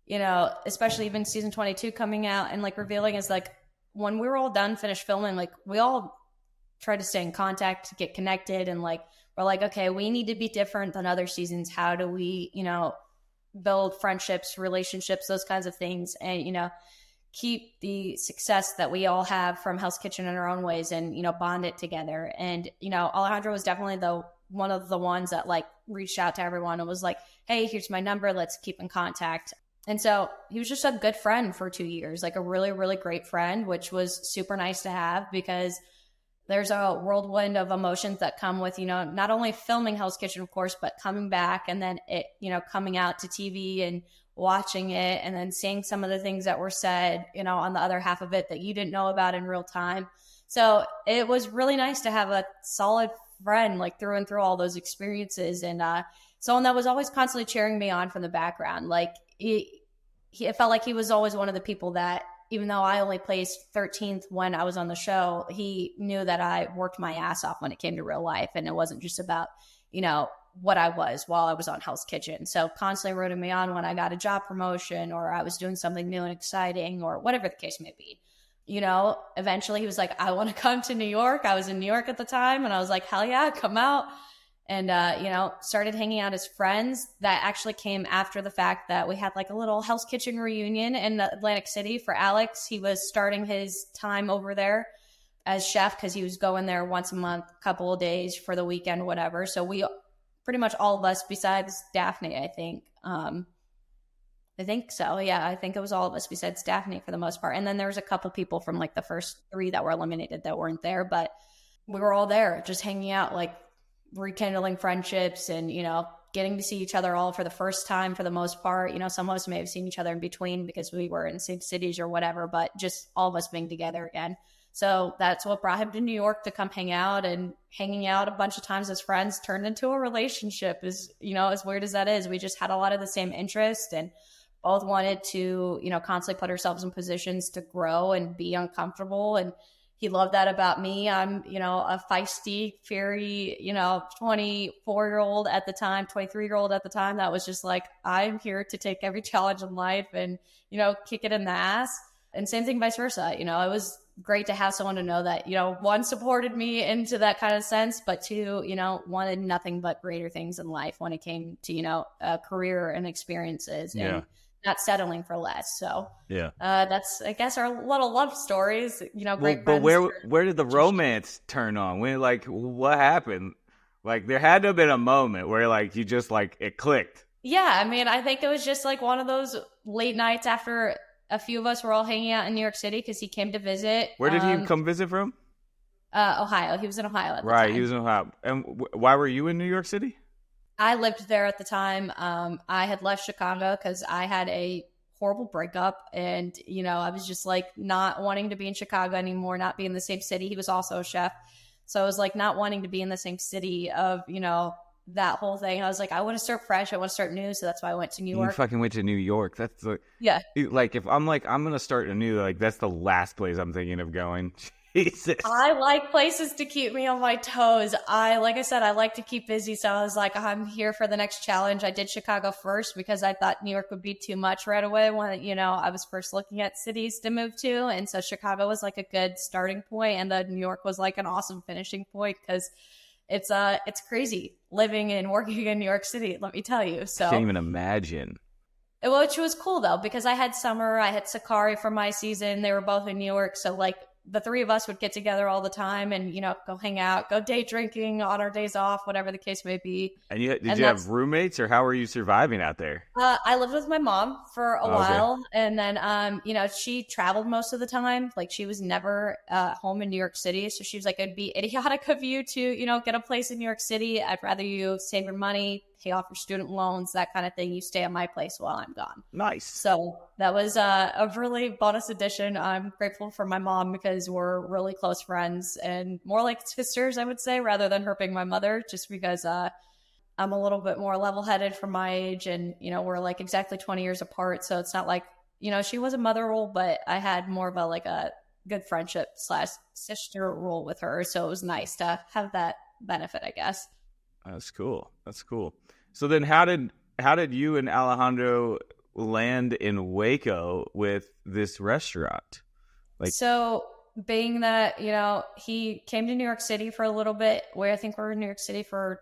B: especially even season 22 coming out and like revealing, is like, when we were all done, finished filming, like we all tried to stay in contact, get connected, and like we're like, okay, we need to be different than other seasons. How do we, build friendships, relationships, those kinds of things, and keep the success that we all have from Hell's Kitchen in our own ways, and bond it together. And Alejandro was definitely one of the ones that like reached out to everyone and was like, hey, here's my number, let's keep in contact. And so he was just a good friend for 2 years, like a really, really great friend, which was super nice to have, because there's a whirlwind of emotions that come with, not only filming Hell's Kitchen, of course, but coming back and then it, coming out to TV and watching it, and then seeing some of the things that were said, on the other half of it that you didn't know about in real time. So it was really nice to have a solid friend, like through and through all those experiences. And someone that was always constantly cheering me on from the background. Like it felt like he was always one of the people that, even though I only placed 13th when I was on the show, he knew that I worked my ass off when it came to real life. And it wasn't just about, what I was while I was on Hell's Kitchen. So constantly rooting me on when I got a job promotion, or I was doing something new and exciting, or whatever the case may be. Eventually he was like, I want to come to New York. I was in New York at the time, and I was like, hell yeah, come out. And, started hanging out as friends. That actually came after the fact that we had like a little Hell's Kitchen reunion in Atlantic City for Alex. He was starting his time over there as chef, because he was going there once a month, couple of days for the weekend, whatever. So we pretty much all of us, besides Daphne, I think so. Yeah, I think it was all of us besides Daphne for the most part. And then there was a couple people from like the first 3 that were eliminated that weren't there, but we were all there just hanging out, like rekindling friendships and, getting to see each other all for the first time for the most part. Some of us may have seen each other in between because we were in the same cities or whatever, but just all of us being together again. So that's what brought him to New York to come hang out, and hanging out a bunch of times as friends turned into a relationship. As weird as that is, we just had a lot of the same interests and both wanted to, constantly put ourselves in positions to grow and be uncomfortable. And he loved that about me. I'm, a feisty, fiery, 24-year-old at the time, 23-year-old at the time. That was just like, I'm here to take every challenge in life and, kick it in the ass. And same thing, vice versa. It was great to have someone to know that, one, supported me into that kind of sense, but two, wanted nothing but greater things in life when it came to, career and experiences and not settling for less. So that's, I guess, our little love stories, great
A: but
B: friends.
A: where did the romance turn on? When, like, what happened? Like, there had to have been a moment where, like, you just, like, it clicked.
B: Yeah, I mean, I think it was just like one of those late nights after a few of us were all hanging out in New York City because he came to visit.
A: Where did he come visit from?
B: Ohio. He was in Ohio at the time.
A: Right, he was in Ohio. And why were you in New York City?
B: I lived there at the time. I had left Chicago because I had a horrible breakup, and I was just like not wanting to be in Chicago anymore, not be in the same city. He was also a chef, so I was like not wanting to be in the same city of that whole thing. I was like, I want to start fresh. I want to start new. So that's why I went to New York.
A: You fucking went to New York. That's like,
B: yeah.
A: Like, if I'm like, I'm going to start anew, like, that's the last place I'm thinking of going. Jesus.
B: I like places to keep me on my toes. Like I said, I like to keep busy. So I was like, I'm here for the next challenge. I did Chicago first because I thought New York would be too much right away when, I was first looking at cities to move to. And so Chicago was like a good starting point, and then New York was like an awesome finishing point because it's crazy living and working in New York City, let me tell you. So
A: I can't even imagine.
B: Which was cool though, because I had Summer, I had Sakari for my season. They were both in New York, so like the three of us would get together all the time and go hang out, go day drinking on our days off, whatever the case may be.
A: And did you have roommates, or how were you surviving out there?
B: I lived with my mom for a while, and then she traveled most of the time. Like, she was never home in New York City, so she was like, it'd be idiotic of you to get a place in New York City. I'd rather you save your money, pay off your student loans, that kind of thing. You stay at my place while I'm gone.
A: Nice.
B: So that was a really bonus addition. I'm grateful for my mom because we're really close friends and more like sisters, I would say, rather than her being my mother, just because I'm a little bit more level-headed for my age, and we're like exactly 20 years apart. So it's not like she was a mother role, but I had more of a good friendship / sister role with her. So it was nice to have that benefit, I guess.
A: That's cool. So then how did you and Alejandro land in Waco with this restaurant?
B: So being that, he came to New York City for a little bit, where I think we were in New York City for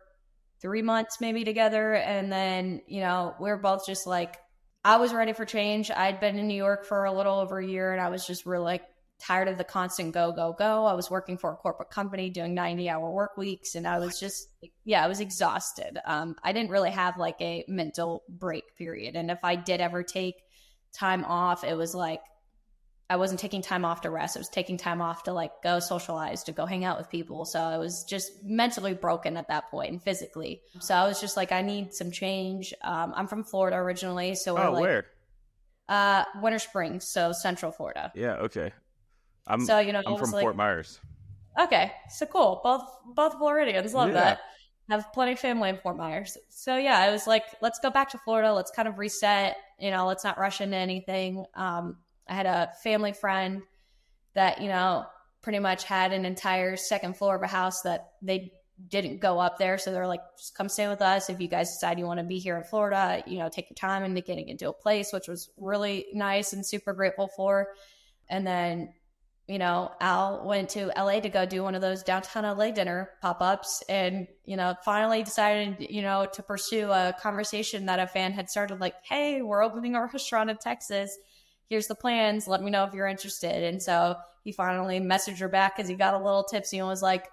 B: 3 months maybe together. And then, we were both just like, I was ready for change. I'd been in New York for a little over a year, and I was just really like tired of the constant go, go, go. I was working for a corporate company doing 90-hour work weeks, and I was just, I was exhausted. I didn't really have like a mental break period. And if I did ever take time off, it was like, I wasn't taking time off to rest. I was taking time off to like go socialize, to go hang out with people. So I was just mentally broken at that point, and physically. So I was just like, I need some change. I'm from Florida originally. So we're
A: where?
B: Winter Springs. So Central Florida.
A: Yeah. Okay. I'm from Fort Myers.
B: Okay, so cool. Both Floridians love that. Have plenty of family in Fort Myers. So yeah, I was like, let's go back to Florida. Let's kind of reset. Let's not rush into anything. I had a family friend that pretty much had an entire second floor of a house that they didn't go up there. So they're like, just come stay with us. If you guys decide you want to be here in Florida, take your time into getting into a place, which was really nice and super grateful for. And then Al went to LA to go do one of those downtown LA dinner pop-ups, and, finally decided, to pursue a conversation that a fan had started, like, hey, we're opening a restaurant in Texas. Here's the plans. Let me know if you're interested. And so he finally messaged her back because he got a little tipsy and was like,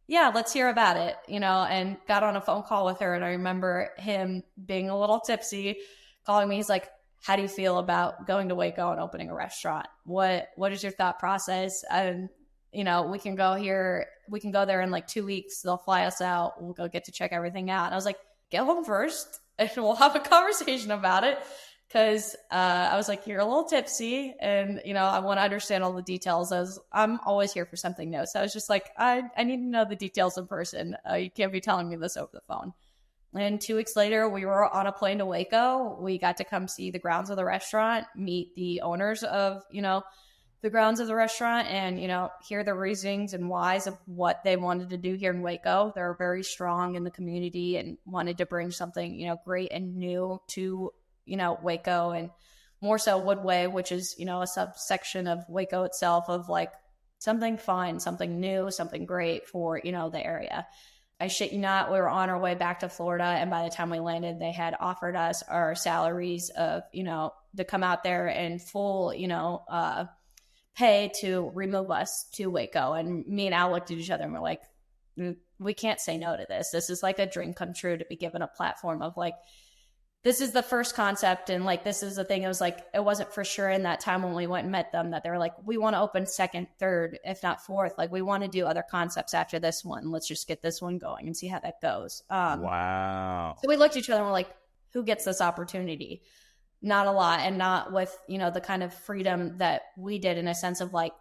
B: yeah, let's hear about it, and got on a phone call with her. And I remember him being a little tipsy, calling me. He's like, how do you feel about going to Waco and opening a restaurant? What is your thought process? And, we can go there in like 2 weeks. They'll fly us out. We'll go get to check everything out. And I was like, get home first and we'll have a conversation about it. Cause, I was like, you're a little tipsy and, I want to understand all the details, as I'm always here for something new. So I was just like, I need to know the details in person. You can't be telling me this over the phone. And 2 weeks later, we were on a plane to Waco. We got to come see the grounds of the restaurant, meet the owners of, the grounds of the restaurant, and, hear the reasons and whys of what they wanted to do here in Waco. They're very strong in the community and wanted to bring something, great and new to, Waco, and more so Woodway, which is, a subsection of Waco itself, of like something fun, something new, something great for, the area. I shit you not, we were on our way back to Florida, and by the time we landed, they had offered us our salaries of, to come out there and full, pay to remove us to Waco. And me and Al looked at each other and we're like, we can't say no to this. This is like a dream come true to be given a platform of like, this is the first concept. And like, this is the thing. It was like, it wasn't for sure in that time when we went and met them that they were like, we want to open second, third, if not fourth. Like, we want to do other concepts after this one. Let's just get this one going and see how that goes.
A: Wow.
B: So we looked at each other and we're like, who gets this opportunity? Not a lot. And not with, the kind of freedom that we did, in a sense of like,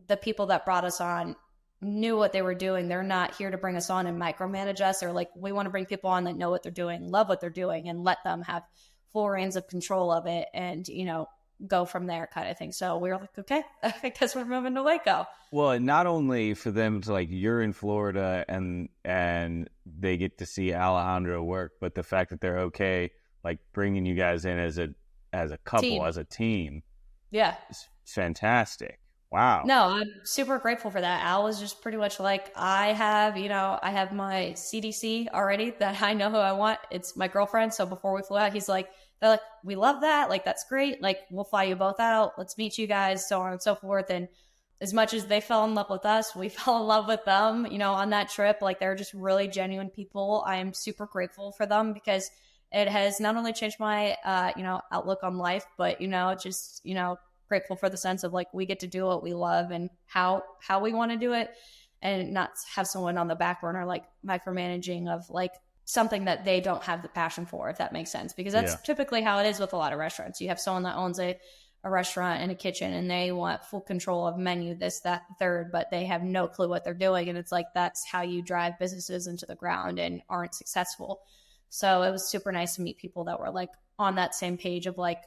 B: the people that brought us on knew what they were doing. They're not here to bring us on and micromanage us. They're like, we want to bring people on that know what they're doing, love what they're doing, and let them have full reins of control of it and, go from there kind of thing. So we were like, okay, I guess we're moving to Waco.
A: Well, and not only for them to like, you're in Florida and they get to see Alejandro work, but the fact that they're okay, like bringing you guys in as a couple, as a team.
B: Yeah.
A: It's fantastic. Wow.
B: No, I'm super grateful for that. Al was just pretty much like, I have my CDC already that I know who I want. It's my girlfriend. So before we flew out, they're like, we love that. Like, that's great. Like, we'll fly you both out. Let's meet you guys, so on and so forth. And as much as they fell in love with us, we fell in love with them, on that trip. Like, they're just really genuine people. I am super grateful for them because it has not only changed my, outlook on life, but, just, grateful for the sense of like, we get to do what we love and how we want to do it, and not have someone on the back burner like micromanaging of like something that they don't have the passion for, if that makes sense. Because that's typically how it is with a lot of restaurants. You have someone that owns a restaurant and a kitchen and they want full control of menu, this, that, third, but they have no clue what they're doing. And it's like, that's how you drive businesses into the ground and aren't successful. So it was super nice to meet people that were like on that same page of like,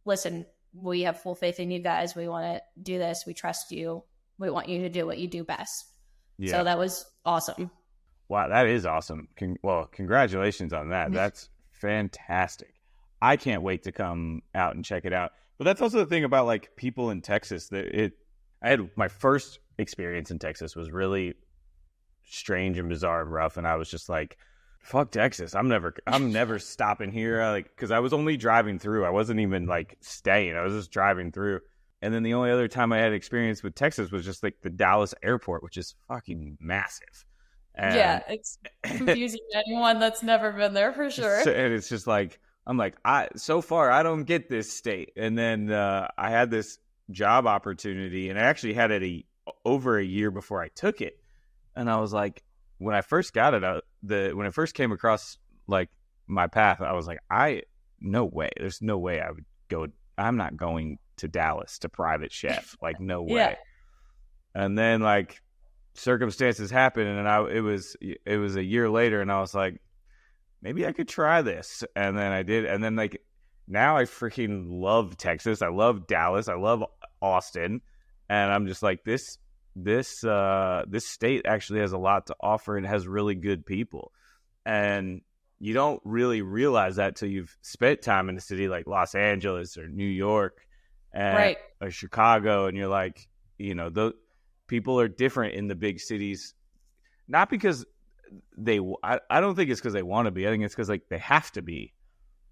B: listen, we have full faith in you guys. We want to do this. We trust you. We want you to do what you do best. Yeah. So that was awesome.
A: Wow, that is awesome. Congratulations on that. That's fantastic. I can't wait to come out and check it out. But that's also the thing about like people in Texas. I had my first experience in Texas was really strange and bizarre and rough, and I was just like, fuck Texas. I'm never stopping here. Because I was only driving through. I wasn't even like staying. I was just driving through. And then the only other time I had experience with Texas was just like the Dallas airport, which is fucking massive. And
B: yeah, it's confusing to anyone that's never been there for sure.
A: And it's just like, I'm like, so far I don't get this state. And then I had this job opportunity, and I actually had it over a year before I took it. And I was like, when I first got it, when it first came across like my path, I was like, no way. There's no way I would go. I'm not going to Dallas to private chef. Like, no way. Yeah. And then like circumstances happened, and it was a year later, and I was like, maybe I could try this. And then I did. And then like now I freaking love Texas. I love Dallas. I love Austin. And I'm just like, this state actually has a lot to offer and has really good people. And you don't really realize that till you've spent time in a city like Los Angeles or New York or Chicago. And you're like, the people are different in the big cities, not because I don't think it's because they want to be. I think it's because like they have to be.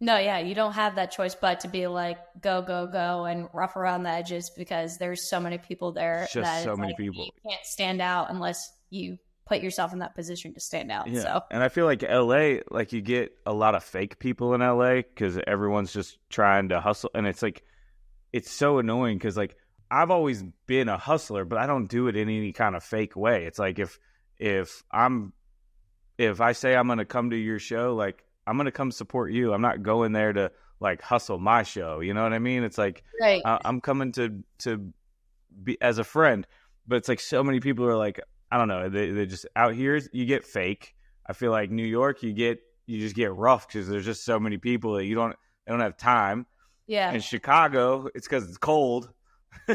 B: No, yeah, you don't have that choice but to be like, go, go, go, and rough around the edges, because there's so many people there.
A: Just so many people.
B: You can't stand out unless you put yourself in that position to stand out. Yeah. So.
A: And I feel like LA, like you get a lot of fake people in LA because everyone's just trying to hustle. And it's like, it's so annoying because like I've always been a hustler, but I don't do it in any kind of fake way. It's like if I say I'm going to come to your show, like I'm going to come support you. I'm not going there to like hustle my show. You know what I mean? It's like,
B: right.
A: I'm coming to be as a friend, but it's like so many people are like, I don't know. They just out here, you get fake. I feel like New York, you just get rough because there's just so many people that they don't have time.
B: Yeah.
A: In Chicago, it's because it's cold.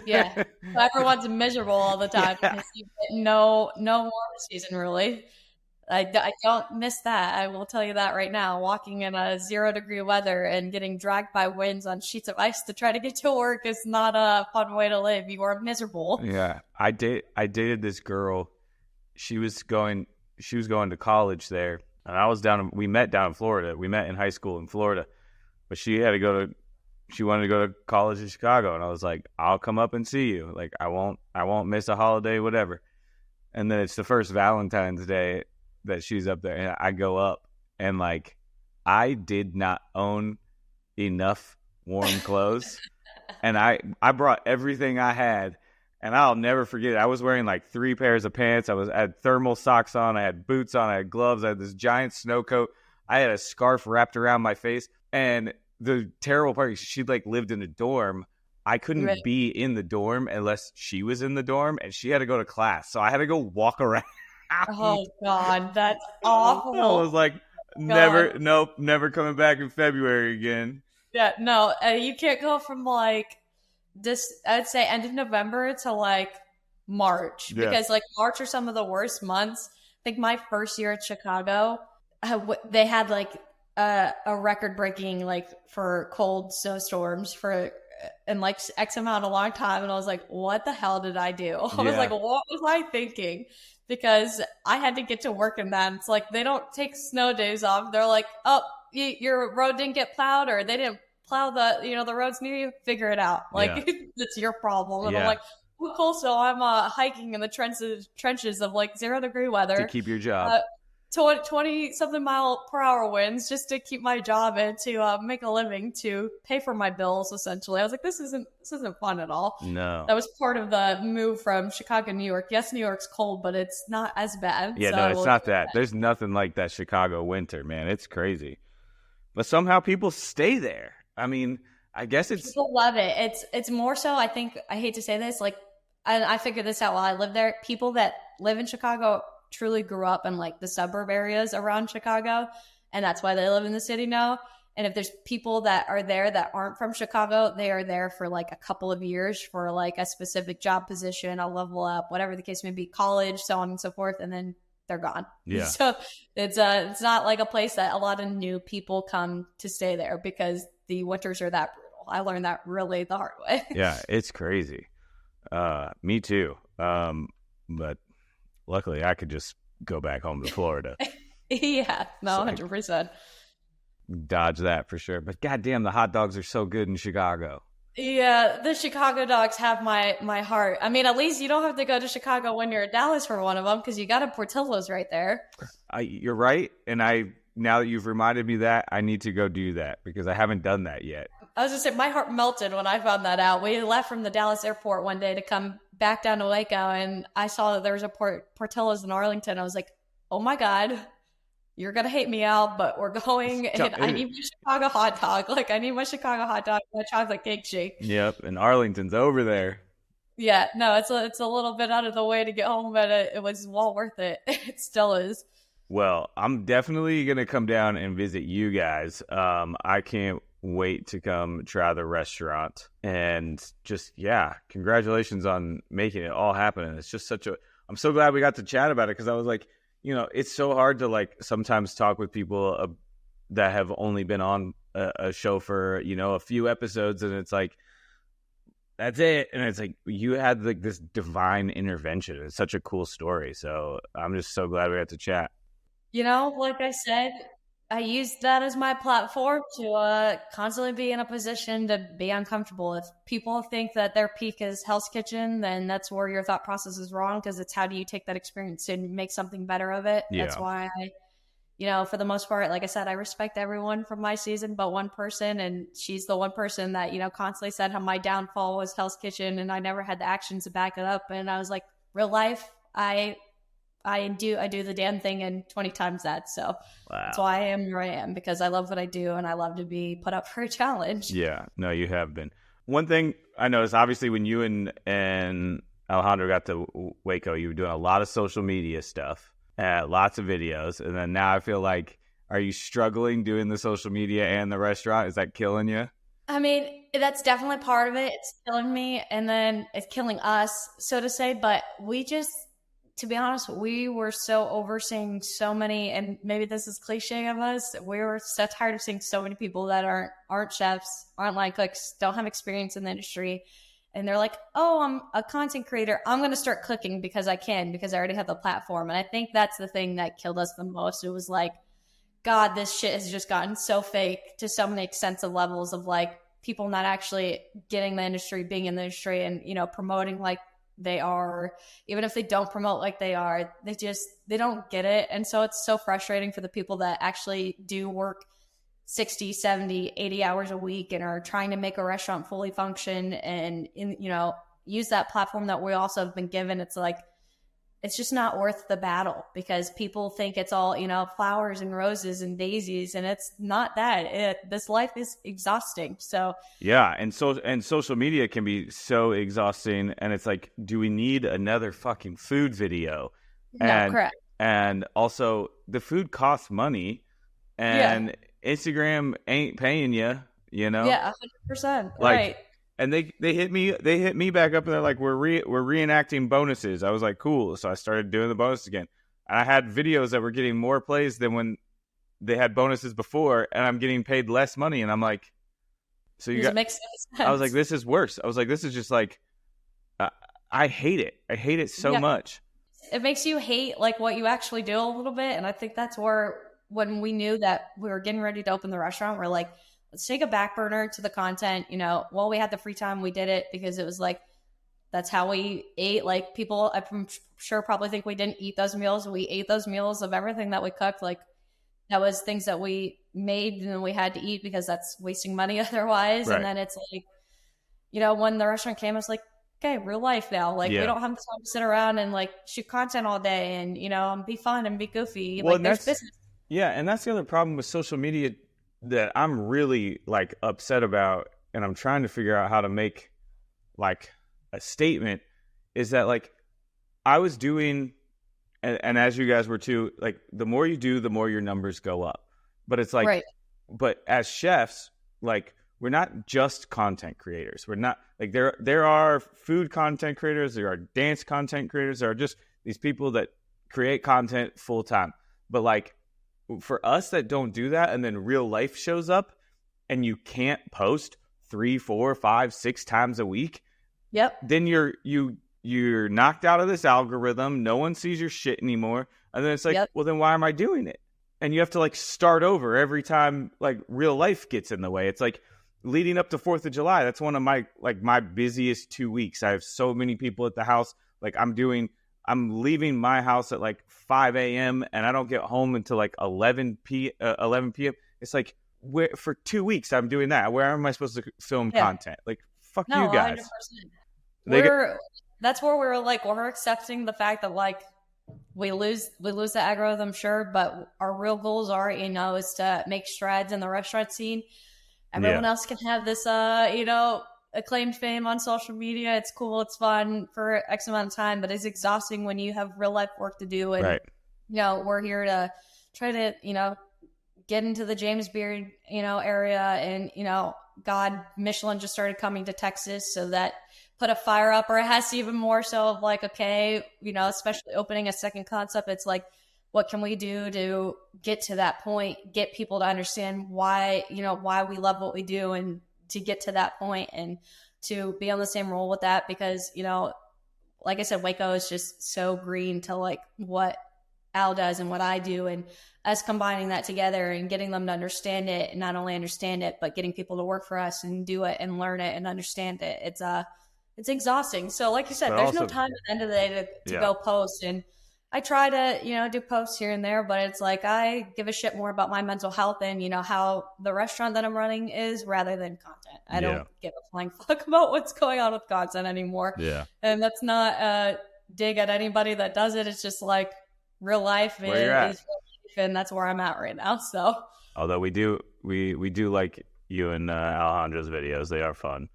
B: Yeah. So everyone's miserable all the time because you get no warm season really. I don't miss that. I will tell you that right now. Walking in a 0-degree weather and getting dragged by winds on sheets of ice to try to get to work is not a fun way to live. You are miserable.
A: Yeah, I dated this girl. She was going to college there, and I was we met down in Florida. We met in high school in Florida, but she wanted to go to college in Chicago, and I was like, I'll come up and see you. Like, I won't miss a holiday, whatever. And then it's the first Valentine's Day that she's up there, and I go up, and like, I did not own enough warm clothes, and I brought everything I had, and I'll never forget it. I was wearing like 3 pairs of pants. I had thermal socks on. I had boots on. I had gloves. I had this giant snow coat. I had a scarf wrapped around my face, and the terrible part is she like lived in a dorm. I couldn't be in the dorm unless she was in the dorm, and she had to go to class. So I had to go walk around.
B: Oh, God, that's awful.
A: I was like, never coming back in February again.
B: Yeah, no, you can't go from like this, I'd say end of November to like March, because like March are some of the worst months. I think my first year at Chicago, they had like a record breaking like for cold snowstorms for in like X amount of long time, and I was like, what the hell did I do? I was like, what was I thinking? Because I had to get to work in that. It's like they don't take snow days off. They're like, oh, your road didn't get plowed, or they didn't plow the roads near you. Figure it out. Like it's your problem. And I'm like, well, cool. So I'm hiking in the trenches of like 0-degree weather
A: to keep your job.
B: 20 something mile per hour winds just to keep my job and to make a living to pay for my bills. Essentially, I was like, this isn't fun at all.
A: No,
B: that was part of the move from Chicago, New York. Yes, New York's cold, but it's not as bad.
A: Yeah, so no, it's not that. There's nothing like that Chicago winter, man. It's crazy, but somehow people stay there. I mean, I guess
B: people love it. It's more so. I think I hate to say this, like, I figured this out while I lived there. People that live in Chicago truly grew up in like the suburb areas around Chicago, and that's why they live in the city now. And if there's people that are there that aren't from Chicago, they are there for like a couple of years for like a specific job position, a level up, whatever the case may be, college, so on and so forth, and then they're gone.
A: Yeah.
B: So it's not like a place that a lot of new people come to stay there, because the winters are that brutal. I learned that really the hard way.
A: Yeah, it's crazy. Me too. But luckily, I could just go back home to Florida.
B: Yeah, no, 100%.
A: Dodge that for sure. But goddamn, the hot dogs are so good in Chicago.
B: Yeah, the Chicago dogs have my heart. I mean, at least you don't have to go to Chicago when you're in Dallas for one of them, because you got a Portillo's right there.
A: You're right. And now that you've reminded me that, I need to go do that, because I haven't done that yet.
B: I was just saying, my heart melted when I found that out. We left from the Dallas airport one day to come back down to Waco, and I saw that there was a Portillo's in Arlington. I was like, oh my God, you're going to hate me out, but we're going, and I need my Chicago hot dog. Like, I need my Chicago hot dog, my chocolate cake shake.
A: Yep, and Arlington's over there.
B: Yeah, no, it's a little bit out of the way to get home, but it was well worth it. It still is.
A: Well, I'm definitely going to come down and visit you guys. I can't wait to come try the restaurant, and just, congratulations on making it all happen. And it's just I'm so glad we got to chat about it, because I was like, it's so hard to like sometimes talk with people that have only been on a show for, a few episodes, and it's like, that's it. And it's like, you had like this divine intervention. It's such a cool story. So I'm just so glad we got to chat.
B: Like I said, I used that as my platform to constantly be in a position to be uncomfortable. If people think that their peak is Hell's Kitchen, then that's where your thought process is wrong, because it's how do you take that experience and make something better of it. Yeah. That's why for the most part, like I said, I respect everyone from my season but one person, and she's the one person that, constantly said how my downfall was Hell's Kitchen, and I never had the actions to back it up. And I was like, real life, I do the damn thing and 20 times that. So That's why I am where I am, because I love what I do and I love to be put up for a challenge.
A: Yeah, no, you have been. One thing I noticed, obviously, when you and Alejandro got to Waco, you were doing a lot of social media stuff, lots of videos. And then now I feel like, are you struggling doing the social media and the restaurant? Is that killing you?
B: I mean, that's definitely part of it. It's killing me, and then it's killing us, so to say. But we just to be honest, we were so overseeing so many, and maybe this is cliche of us, we were so tired of seeing so many people that aren't chefs, aren't like don't have experience in the industry. And they're like, oh, I'm a content creator. I'm going to start cooking because I already have the platform. And I think that's the thing that killed us the most. It was like, God, this shit has just gotten so fake to so many extensive levels of like people not actually getting the industry, being in the industry and, promoting like they are, even if they don't promote like they are, they don't get it. And so it's so frustrating for the people that actually do work 60, 70, 80 hours a week and are trying to make a restaurant fully function and, use that platform that we also have been given. It's like, it's just not worth the battle because people think it's all, flowers and roses and daisies. And it's not that. This life is exhausting. So
A: yeah. And social media can be so exhausting. And it's like, do we need another fucking food video?
B: No, correct.
A: And also the food costs money and Instagram ain't paying you,
B: Yeah, 100%.
A: Like,
B: right.
A: And they hit me back up and they're like, we're reenacting bonuses. I was like, cool. So I started doing the bonus again. And I had videos that were getting more plays than when they had bonuses before, and I'm getting paid less money. And I'm like, so you got,
B: makes sense.
A: I was like, this is worse. I was like, this is just like, I hate it. I hate it so much.
B: It makes you hate like what you actually do a little bit. And I think that's where, when we knew that we were getting ready to open the restaurant, we're like, let's take a back burner to the content. While we had the free time, we did it because it was like, that's how we ate. Like people, I'm sure probably think we didn't eat those meals. We ate those meals of everything that we cooked. Like that was things that we made and we had to eat because that's wasting money otherwise. Right. And then it's like, when the restaurant came, I was like, okay, real life now. Like we don't have time to sit around and like shoot content all day and, and be fun and be goofy.
A: Well,
B: like there's business.
A: Yeah. And that's the other problem with social media that I'm really like upset about, and I'm trying to figure out how to make like a statement, is that like I was doing, and as you guys were too, like the more you do, the more your numbers go up. But it's like, right. But as chefs, like we're not just content creators. We're not like there are food content creators, there are dance content creators, there are just these people that create content full time. But like, for us that don't do that, and then real life shows up and you can't post 3, 4, 5, 6 times a week.
B: Yep.
A: Then you're knocked out of this algorithm. No one sees your shit anymore. And then it's like, well, then why am I doing it? And you have to like start over every time like real life gets in the way. It's like leading up to 4th of July. That's one of my busiest 2 weeks. I have so many people at the house. Like I'm leaving my house at like 5 a.m. and I don't get home until like 11 p.m. It's like for 2 weeks I'm doing that. Where am I supposed to film content? Like, fuck you guys.
B: 100%. That's where we're accepting the fact that like we lose the algorithm, sure, but our real goals are, is to make strides in the restaurant scene. Everyone else can have this, acclaimed fame on social media. It's cool. It's fun for X amount of time, but it's exhausting when you have real life work to do. And,
A: right.
B: We're here to try to, get into the James Beard, area. And, God, Michelin just started coming to Texas. So that put a fire up, or it has even more so of like, okay, especially opening a second concept. It's like, what can we do to get to that point, get people to understand why we love what we do, and to get to that point and to be on the same role with that, because, like I said, Waco is just so green to like what Al does and what I do, and us combining that together and getting them to understand it, and not only understand it, but getting people to work for us and do it and learn it and understand it. It's exhausting. So like you said, there's no time at the end of the day to go post. And I try to, do posts here and there, but it's like, I give a shit more about my mental health and, how the restaurant that I'm running is, rather than content. I don't give a flying fuck about what's going on with content anymore.
A: Yeah.
B: And that's not a dig at anybody that does it. It's just like real life is real life, and that's where I'm at right now. So,
A: although we do like you and Alejandro's videos, they are fun.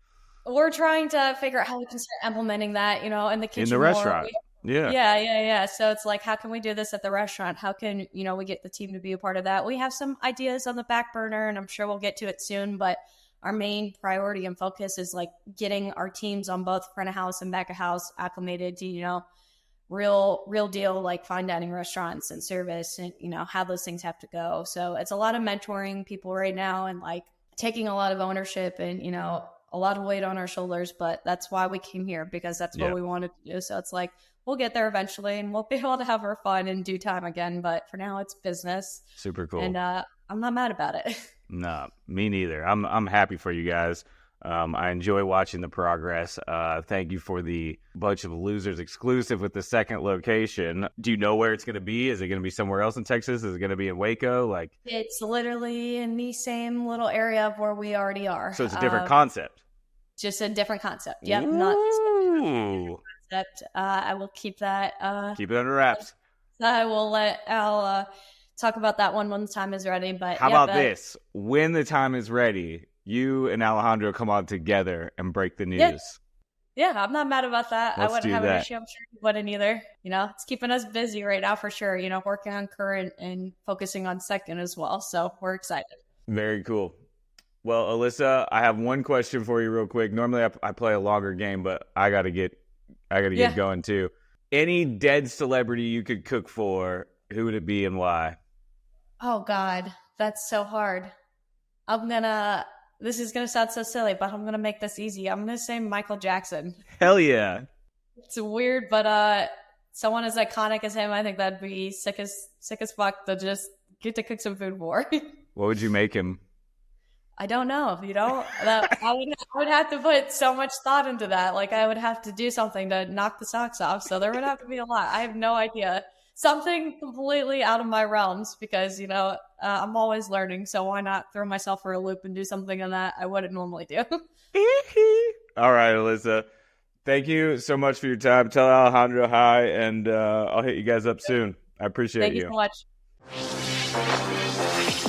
B: We're trying to figure out how we can start implementing that, in the kitchen.
A: In the restaurant.
B: Yeah. So it's like, how can we do this at the restaurant? How can, we get the team to be a part of that? We have some ideas on the back burner, and I'm sure we'll get to it soon, but our main priority and focus is like getting our teams on both front of house and back of house acclimated to, real deal, like fine dining restaurants and service and, how those things have to go. So it's a lot of mentoring people right now and like taking a lot of ownership and, a lot of weight on our shoulders, but that's why we came here, because that's what we wanted to do. So it's like, we'll get there eventually and we'll be able to have our fun in due time again. But for now it's business.
A: Super cool.
B: And I'm not mad about it.
A: No, me neither. I'm happy for you guys. I enjoy watching the progress. Thank you for the Bunch of Losers exclusive with the second location. Do you know where it's going to be? Is it going to be somewhere else in Texas? Is it going to be in Waco? Like,
B: it's literally in the same little area of where we already are.
A: So it's a different concept.
B: Just a different concept. Yep. Not concept. I will keep that.
A: Keep it under wraps.
B: I will let Al talk about that one when the time is ready. But
A: how about this? When the time is ready, you and Alejandro come on together and break the news.
B: Yeah, I'm not mad about that.
A: Let's
B: I wouldn't have
A: that.
B: an issue. I'm sure you wouldn't either. It's keeping us busy right now for sure. Working on current and focusing on second as well. So we're excited.
A: Very cool. Well, Alyssa, I have one question for you real quick. Normally I play a longer game, but I gotta get going too. Any dead celebrity you could cook for, who would it be and why?
B: Oh God, that's so hard. This is gonna sound so silly, but I'm gonna make this easy. I'm gonna say Michael Jackson.
A: Hell yeah.
B: It's weird, but someone as iconic as him, I think that'd be sick as fuck to just get to cook some food for.
A: What would you make him?
B: I don't know. I would have to put so much thought into that. Like I would have to do something to knock the socks off. So there would have to be a lot. I have no idea. Something completely out of my realms because, I'm always learning. So why not throw myself for a loop and do something in that I wouldn't normally do?
A: All right, Alyssa. Thank you so much for your time. Tell Alejandro hi, and I'll hit you guys up soon. I appreciate you.
B: Thank you so much.